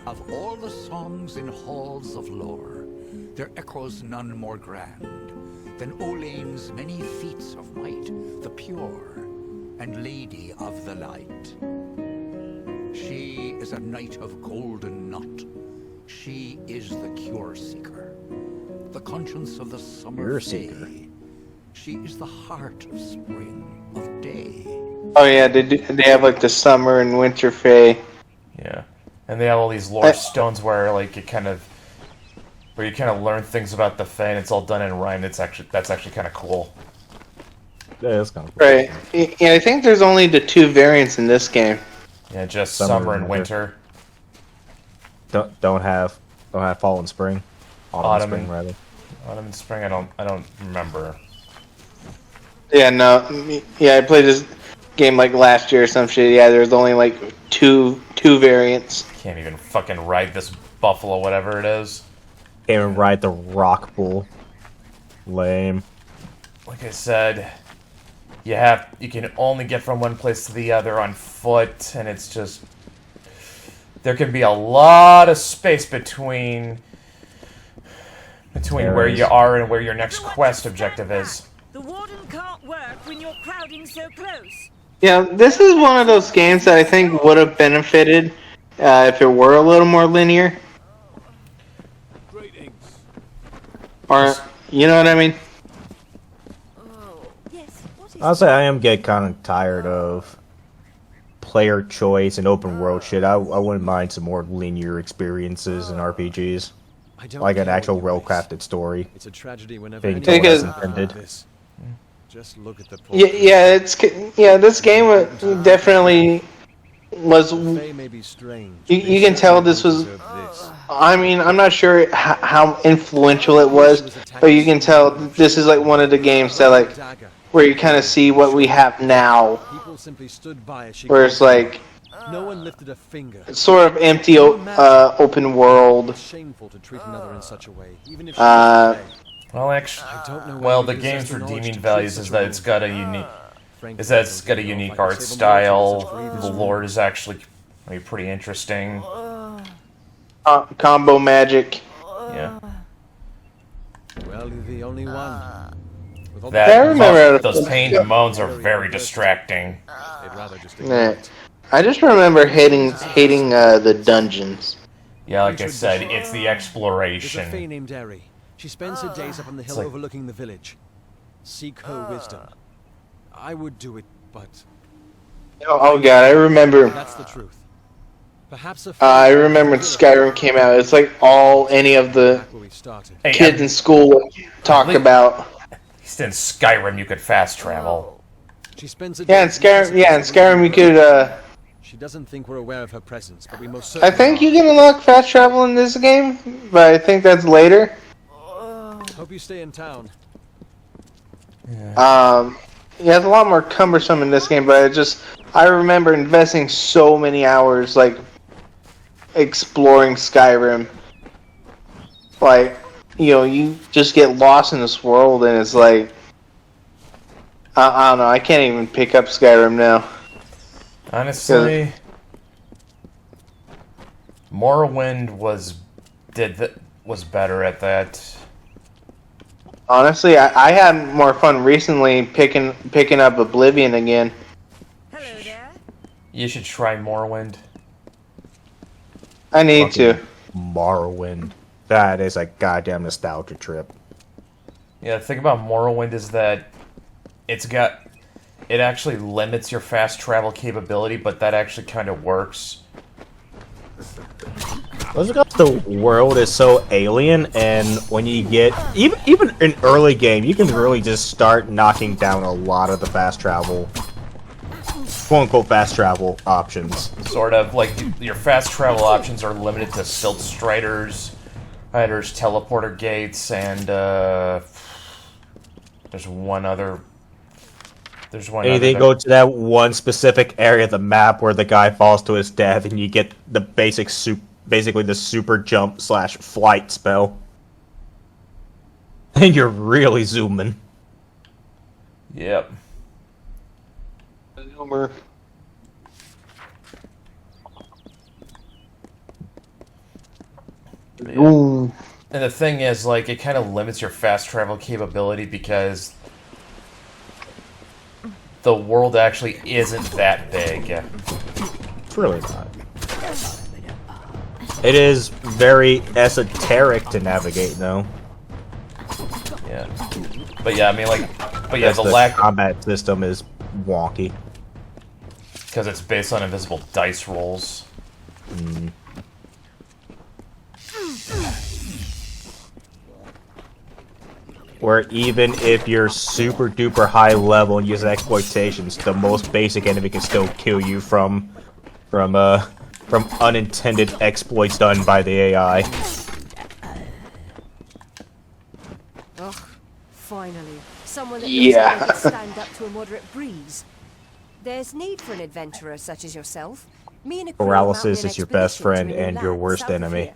Of all the songs in halls of lore, there echoes none more grand than Olane's many feats of might, the pure and lady of the light. She is a knight of golden knot. She is the cure seeker, the conscience of the summer Cure fae. seeker. She is the heart of spring, of day. Oh yeah, they have like the summer and winter fae. Yeah, and they have all these lore stones where like you kind of learn things about the Fae, and it's all done in rhyme. That's actually kind of cool. Yeah, that's kind of cool. Right. Yeah, I think there's only the two variants in this game. Yeah, just Summer summer and and winter. Don't have fall and spring. Autumn and and- spring, rather. Autumn and spring. I don't remember. Yeah, no. Yeah, I played this game like last year or some shit. Yeah, there's only like two variants. Can't even fucking ride this buffalo, whatever it is. Can't even ride the rock bull. Lame. Like I said, you can only get from one place to the other on foot, and it's just there can be a lot of space between where you are and where your next quest objective is. The warden can't work when you're crowding so close. Yeah, this is one of those games that I think would have benefited if it were a little more linear. Or, you know what I mean? I'll say I am getting kind of tired of player choice and open world shit. I wouldn't mind some more linear experiences in RPGs. Like an actual well-crafted story. It's a tragedy whenever being told as intended. Just look at the this game definitely was. You can tell this was. I mean, I'm not sure how influential it was, but you can tell this is like one of the games that like where you kind of see what we have now, where it's like no one lifted a finger. Sort of empty open world. Shameful to treat another in such a way, even if well, actually, the game's redeeming values is that it's got a unique art style. The lore is actually pretty interesting. Combo magic. Yeah. Well, you're the only one. Those pained moans are very distracting. I just remember hating the dungeons. Yeah, like I said, it's the exploration. There's a fay named Eri. She spends her days up on the hill overlooking the village. Seek her wisdom. I would do it, but... Oh god, I remember... That's the truth. Perhaps I remember when Skyrim came out, it's like any of the kids in school talk about. At least in Skyrim you could fast travel. She spends in Skyrim you could... She doesn't think we're aware of her presence, but we most I think you can unlock fast travel in this game, but I think that's later. Hope you stay in town. Yeah, it's a lot more cumbersome in this game, but I remember investing so many hours, like, exploring Skyrim. Like, you just get lost in this world, and it's like, I don't know, I can't even pick up Skyrim now. Honestly, Morrowind was better at that. Honestly, I had more fun recently picking up Oblivion again. Hello there. You should try Morrowind. I need to. Morrowind. That is a goddamn nostalgia trip. Yeah, the thing about Morrowind is that it actually limits your fast travel capability, but that actually kind of works. The world is so alien, and when you get even in early game, you can really just start knocking down a lot of the fast travel, quote unquote fast travel options. Sort of like your fast travel options are limited to silt striders, teleporter gates, and there's one other. And they go to that one specific area of the map where the guy falls to his death, and you get the basically the super jump / flight spell. And you're really zooming. Yep. Zoomer. And the thing is, like, it kind of limits your fast travel capability because the world actually isn't that big. It's really not. It is very esoteric to navigate, though. Yeah. But yeah, I mean, the combat system is wonky. Because it's based on invisible dice rolls. Mm. Where even if you're super duper high level and use exploitations, the most basic enemy can still kill you from unintended exploits done by the AI. Ugh, finally, someone that looks like they could stand up to a moderate breeze. There's need for an adventurer such as yourself. Me and a crew Paralysis are is your best friend and your worst enemy.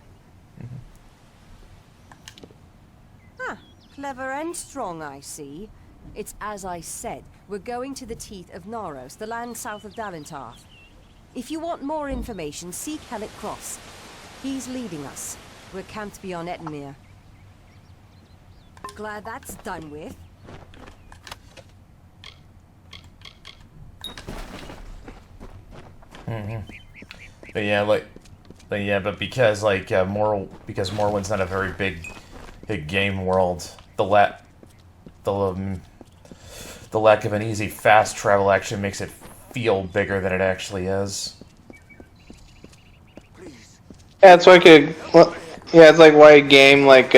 Clever and strong, I see. It's as I said. We're going to the teeth of Naros, the land south of Dalentarth. If you want more information, seek Hellick Cross. He's leading us. We're camped beyond Ettenmere. Glad that's done with. But yeah, but because because Morwind's not a very big game world, the lack of an easy fast travel actually makes it feel bigger than it actually is. Yeah, it's like it's like why a game like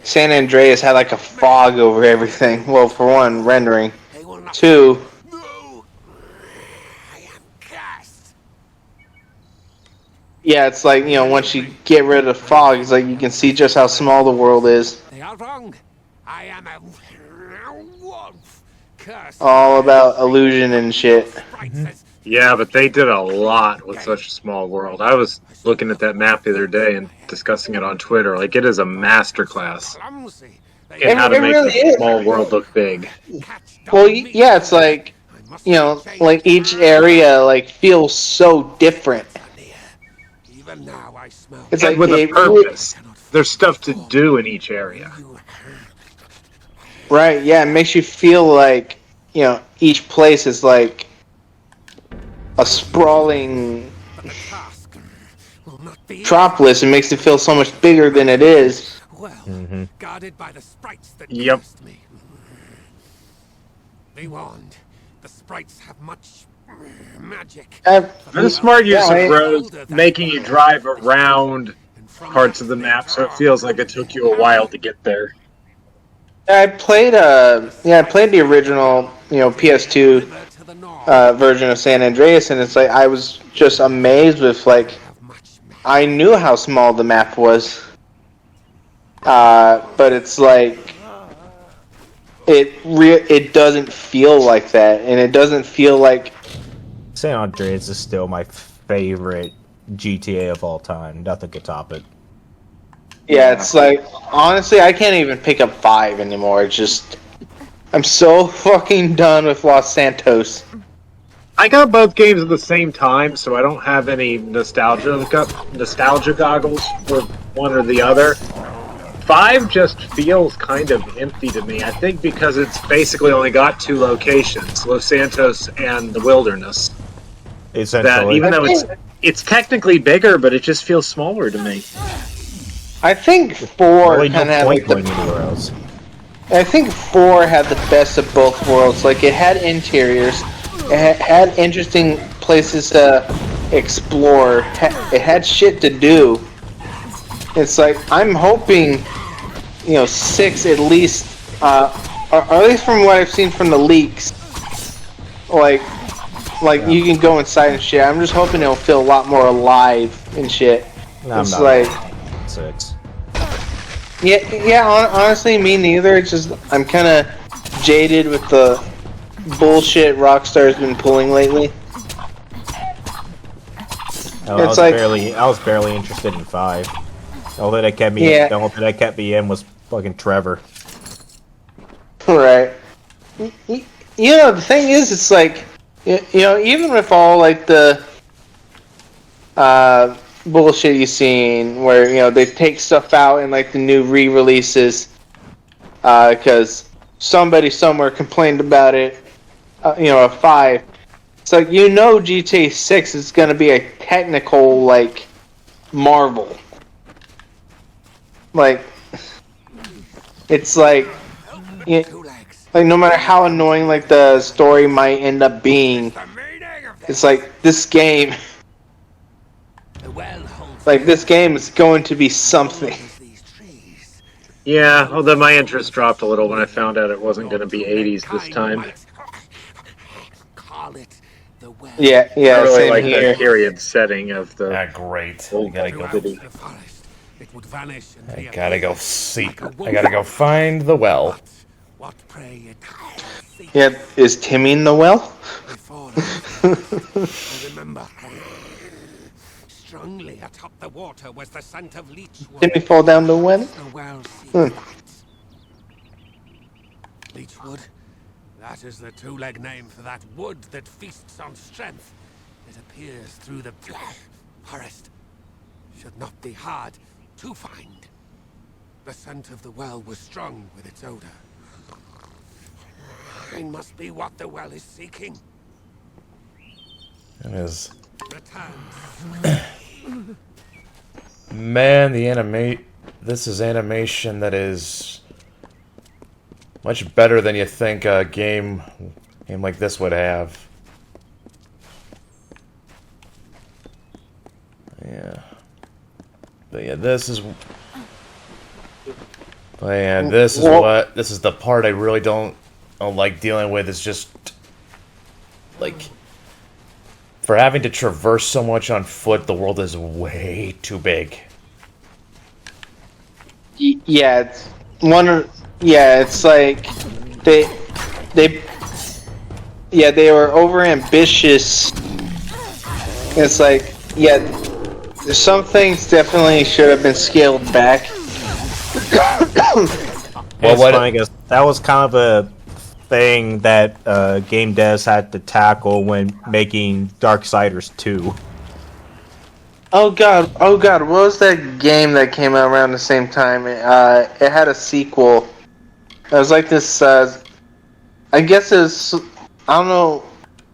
San Andreas had like a fog over everything. Well, for one, rendering. Two. Yeah, it's like, once you get rid of the fog, it's like you can see just how small the world is. They are wrong. I am a wolf. All about illusion and shit. Yeah, but they did a lot with such a small world. I was looking at that map the other day and discussing it on Twitter. Like, it is a masterclass in how to make a small world look big. Well, yeah, it's like, like each area like feels so different. It's like with a purpose. There's stuff to do in each area. Right, yeah, it makes you feel like, each place is like a sprawling metropolis. It makes it feel so much bigger than it is. Guarded by the sprites that yep. Me. Be warned, the sprites have much magic. The smart use of roads, making you drive around parts of the map, so it feels like it took you a while to get there. I played the original, PS2 version of San Andreas, and it's like I was just amazed with like I knew how small the map was, but it's like it doesn't feel like that, and it doesn't feel like San Andreas is still my favorite GTA of all time. Nothing could top it. Yeah, it's like, honestly, I can't even pick up 5 anymore. It's just, I'm so fucking done with Los Santos. I got both games at the same time, so I don't have any nostalgia goggles for one or the other. 5 just feels kind of empty to me. I think because it's basically only got 2 locations, Los Santos and the Wilderness. That even though it's technically bigger, but it just feels smaller to me. I think 4 kind of had like I think 4 had the best of both worlds. Like, it had interiors, it had interesting places to explore, it had shit to do. It's like, I'm hoping, 6 at least, or at least from what I've seen from the leaks, like you can go inside and shit. I'm just hoping it'll feel a lot more alive and shit. It's like 6. Yeah. Honestly, me neither. It's just I'm kind of jaded with the bullshit Rockstar's been pulling lately. I was barely interested in 5. All that kept me in was fucking Trevor. Right. The thing is, it's like, even with all like the bullshit you've seen where they take stuff out in like the new re-releases because somebody somewhere complained about it, a 5. It's like, GTA 6 is going to be a technical like marvel. Like, it's like no matter how annoying like the story might end up being, it's like this game is going to be something. Yeah, although my interest dropped a little when I found out it wasn't going to be 80s this time. Yeah, I really like the period setting of the... great. I gotta go see. I gotta go find the well. Yeah, is Timmy in the well? Strongly atop the water was the scent of leech. Timmy fall down the well? Leechwood. That is the two-leg name for that wood that feasts on strength. It appears through the forest. Should not be hard to find. The scent of the well was strong with its odor. Mine must be what the well is seeking. It is. Return. Man, this is animation that is much better than you think a game like this would have. Yeah. But yeah, this is this is the part I really don't like dealing with. Is just like, for having to traverse so much on foot, the world is way too big. Yeah, it's it's like they were over ambitious. It's like, some things definitely should have been scaled back. Well, I guess that was kind of a thing that game devs had to tackle when making Darksiders 2. Oh god, what was that game that came out around the same time? It had a sequel. It was like this, I guess it was, I don't know,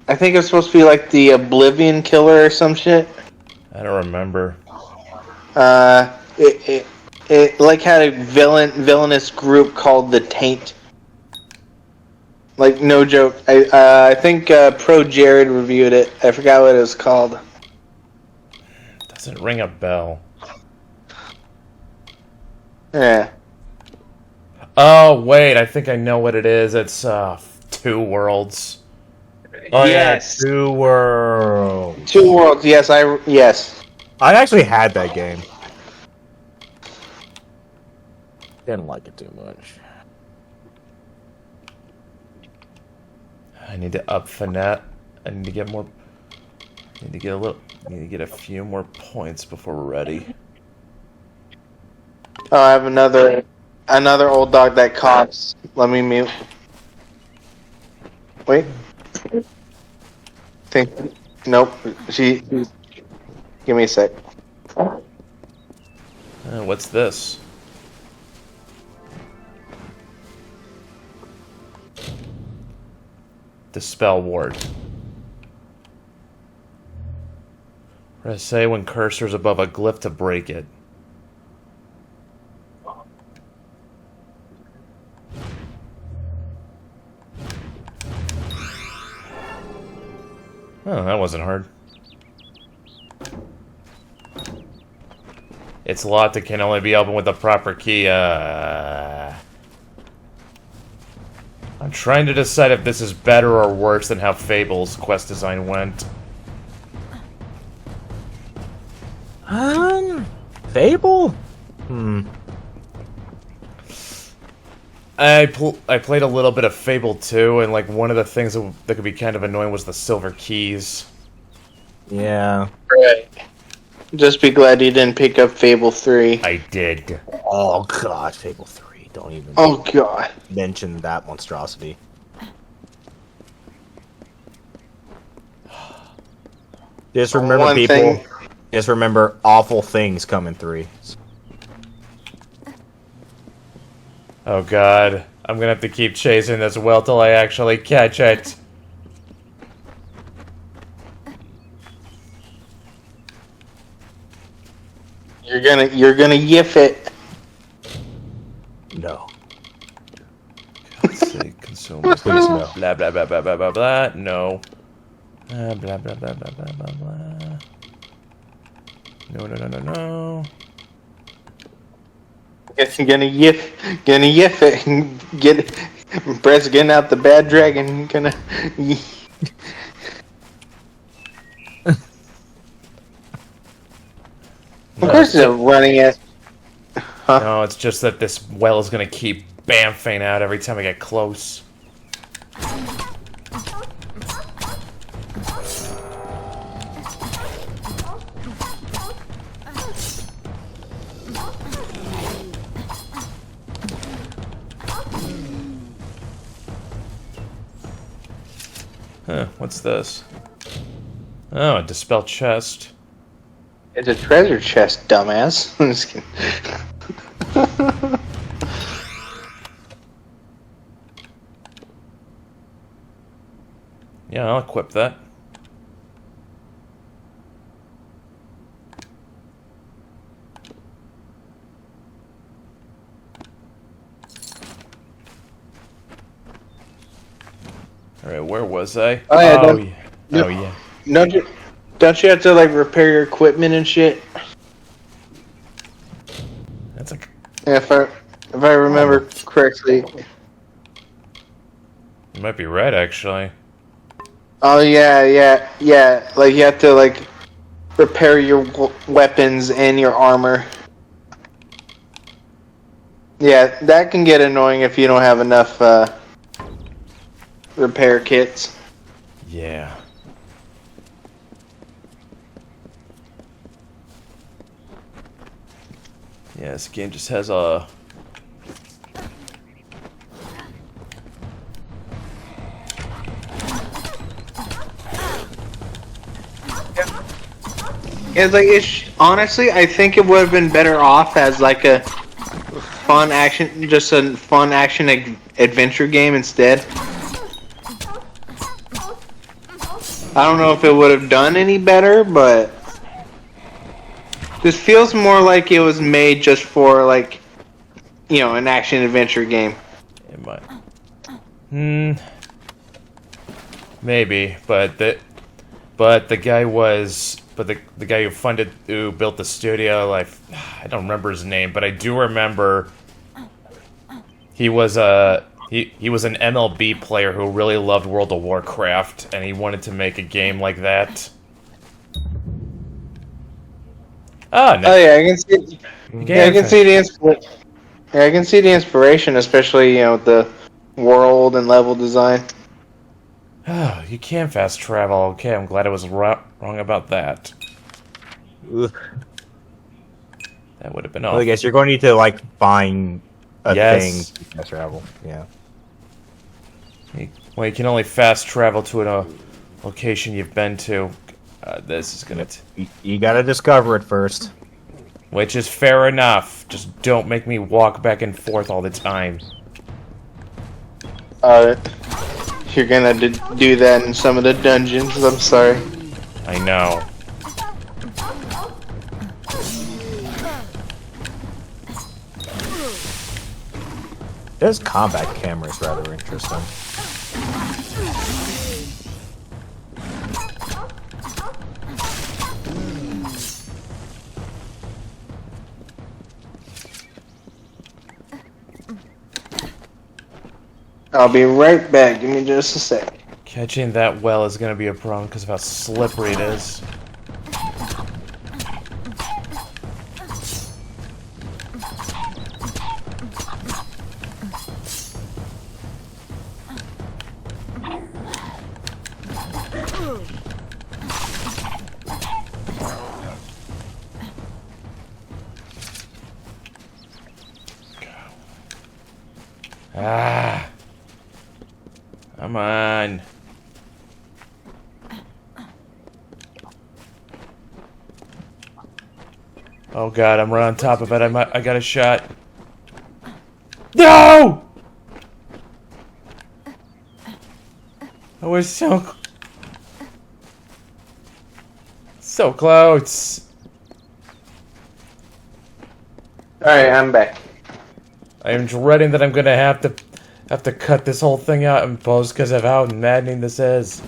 I think it was supposed to be like the Oblivion Killer or some shit. I don't remember. It like had a villainous group called the Taint. Like, no joke. I think Pro Jared reviewed it. I forgot what it was called. Doesn't ring a bell. Yeah. Oh wait, I think I know what it is. It's Two Worlds. Oh yes. Yeah, Two Worlds. Two Worlds. Yes, yes. I actually had that game. Didn't like it too much. I need to up finesse. I need to get more. Need to get a few more points before we're ready. Oh, I have another old dog that coughs. Let me mute. Wait. Nope. Give me a sec. What's this? Dispel ward. Press say when cursor's above a glyph to break it. Oh, that wasn't hard. It's locked. It can only be opened with the proper key. I'm trying to decide if this is better or worse than how Fable's quest design went. Fable? I played a little bit of Fable 2, and like one of the things that could be kind of annoying was the silver keys. Yeah. Right. Just be glad you didn't pick up Fable 3. I did. Oh god, Fable 3. Don't even mention that monstrosity. Just remember, just remember awful things come in 3. Oh god, I'm gonna have to keep chasing this well till I actually catch it. You're gonna yiff it. No. God's sake, consumers. Please no. Blah blah blah blah blah blah blah. No. Blah blah blah blah blah blah blah. No no no no no. Gonna yiff it. Brett's getting out the bad dragon. Gonna. Of course they're running it. Huh? No, it's just that this well is gonna keep bamfing out every time I get close. What's this? Oh, a dispel chest. It's a treasure chest, dumbass. I'm just kidding. Yeah, I'll equip that. Alright, where was I? Oh yeah, oh yeah. Don't you have to like repair your equipment and shit? That's like. Yeah, if I remember correctly. You might be right, actually. Oh yeah. Like you have to like repair your weapons and your armor. Yeah, that can get annoying if you don't have enough repair kits. Yeah. Yeah, this game just has a... It's like honestly, I think it would have been better off as like a fun action adventure game instead. I don't know if it would have done any better, but this feels more like it was made just for like, you know, an action adventure game. It might. Maybe, but the guy was. But the guy who built the studio, like, I don't remember his name, but I do remember he was an MLB player who really loved World of Warcraft, and he wanted to make a game like that. Oh, no. Oh yeah, I can see. Yeah, I can see the inspiration. Yeah, I can see the inspiration, especially with the world and level design. Oh, you can fast travel. Okay, I'm glad I was wrong about that. Ugh. That would have been Well, awful. I guess you're going to need to like find a thing to fast travel. Yeah. Well, you can only fast travel to a location you've been to. This is gonna. You gotta discover it first. Which is fair enough. Just don't make me walk back and forth all the time. You're gonna do that in some of the dungeons. I'm sorry. I know. This combat camera is rather interesting. I'll be right back. Give me just a sec. Catching that well is gonna be a problem because of how slippery it is. Ah. Come on. Oh god, I'm right on top of it. I got a shot. No! I was so close. Alright, I'm back. I am dreading that I'm gonna have to cut this whole thing out in post because of how maddening this is.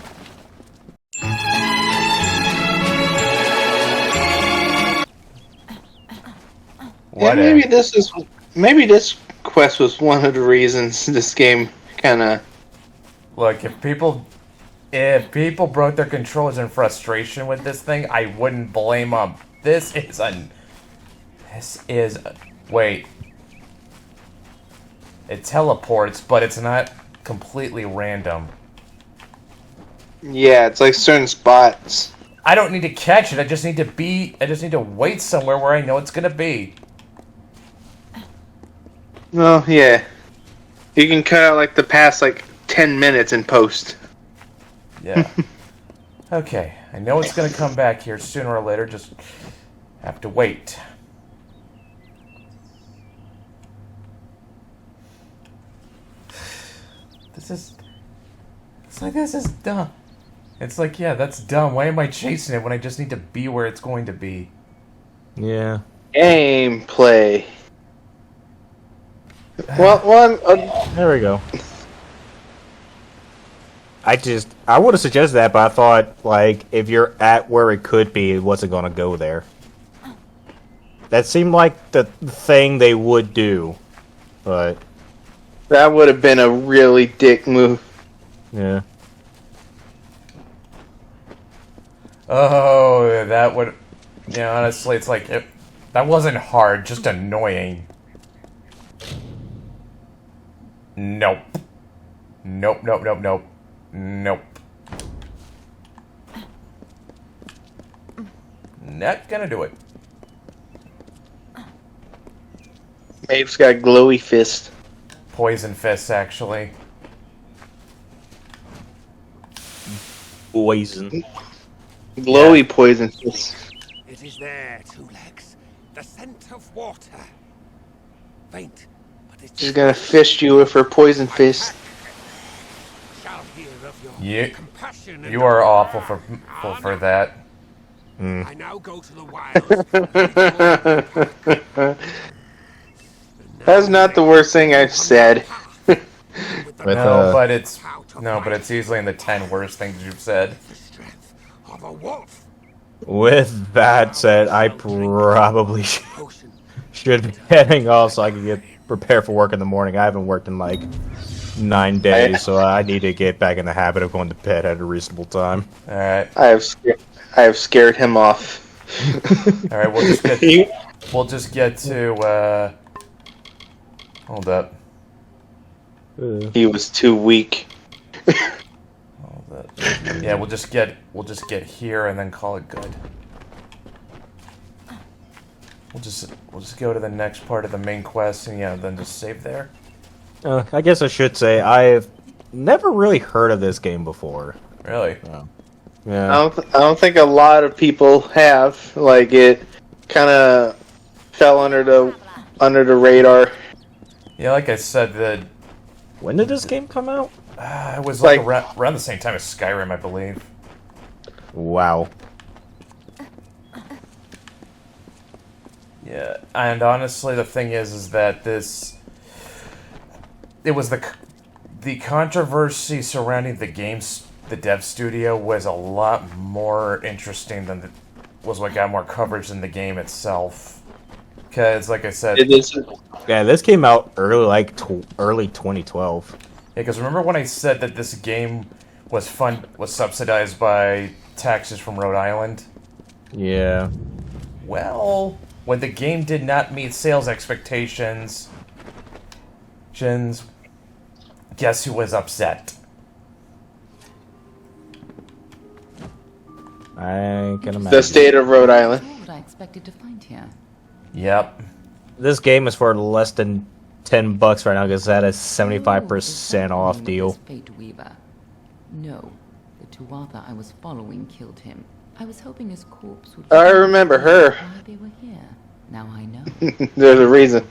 Yeah, maybe this quest was one of the reasons this game kind of. Look, if people broke their controllers in frustration with this thing, I wouldn't blame them. Wait. It teleports, but it's not completely random. Yeah, it's like certain spots. I don't need to catch it. I just need to wait somewhere where I know it's gonna be. Well, yeah. You can cut out like the past like 10 minutes in post. Yeah. Okay, I know it's gonna come back here sooner or later, just have to wait. This is dumb. It's like, yeah, that's dumb. Why am I chasing it when I just need to be where it's going to be? Yeah. Gameplay. There we go. I would have suggested that, but I thought, like, if you're at where it could be, it wasn't going to go there. That seemed like the thing they would do, but... That would have been a really dick move. Yeah. Oh, that would... Yeah, honestly, it's like... that wasn't hard, just annoying. Nope. Nope, nope, nope, nope. Nope. Not gonna do it. Maeve's got glowy fist. Poison fists, actually. Poison. Glowy poison fist. It is there, Two Legs. The scent of water. Faint, but it's... She's gonna fist you with her poison fist. Shall hear of your compassion and You are awful for that. I now go to the wilds. That's not the worst thing I've said. But it's easily in the 10 worst things you've said. With that said, I probably should be heading off so I can get prepared for work in the morning. I haven't worked in like 9 days, so I need to get back in the habit of going to bed at a reasonable time. Alright. I have scared him off. Alright, we'll just get to hold up. He was too weak. Hold up. Yeah, we'll just get here and then call it good. We'll just go to the next part of the main quest and yeah, then just save there. I guess I should say I've never really heard of this game before. Really? Yeah. I don't think a lot of people have. Like, it kind of fell under the radar. Yeah, like I said, when did this game come out? It was like around the same time as Skyrim, I believe. Wow. Yeah, and honestly, the thing is that it was the controversy surrounding the game's the dev studio was a lot more interesting than was what got more coverage than the game itself. Because, like I said, yeah, this came out early 2012. Yeah, because remember when I said that this game was subsidized by taxes from Rhode Island? Yeah. Well, when the game did not meet sales expectations, guess who was upset? I can imagine. The state of Rhode Island. What I expected to find here. Yep. This game is for less than $10 right now because that is 75% off deal. Fate Weaver. No, the Tuatha I was following killed him. I was hoping his corpse would... I remember her. Why they were here. Now I know. There's a reason.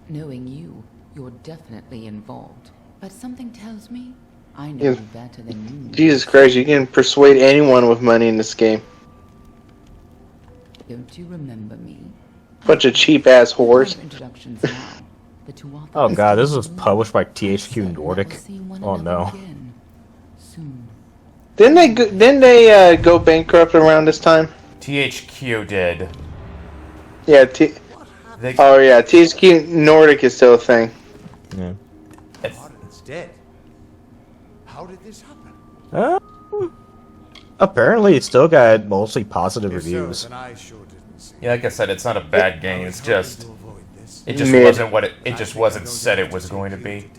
Knowing you, you're definitely involved. But something tells me I know you better than you know. Jesus Christ, you can persuade anyone with money in this game. Don't you remember me? Bunch of cheap-ass whores. Introductions now. The Tuatha Oh god, this was published by THQ Nordic. Oh no. Didn't they go bankrupt around this time? THQ did. Yeah, oh yeah, THQ Nordic is still a thing. Yeah. It's dead. How did this happen? Apparently it still got mostly positive reviews. Yeah, like I said, it's not a bad game. It's just wasn't what it just wasn't said it was going to be.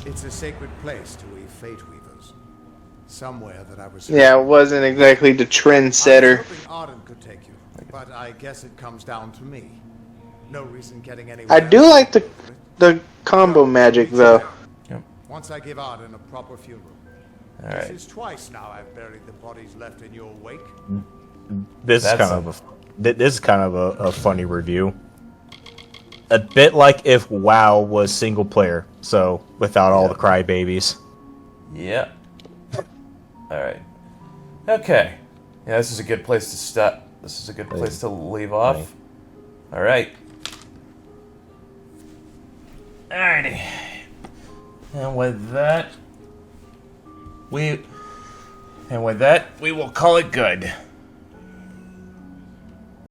It's a sacred place to we fate weavers. Somewhere that I was. Yeah, it wasn't exactly the trendsetter. I was hoping Arden could take you, but I guess it comes down to me. No reason getting any. I do like the combo magic though. Once I give Arden a proper funeral. Alright. This is twice now I've buried the bodies left in your wake. This is kind of a funny review. A bit like if WoW was single player, so without all the crybabies. Yeah. Alright. Okay. Yeah, this is a good place to stop. This is a good place to leave off. Alright. Alrighty. And with that, we will call it good.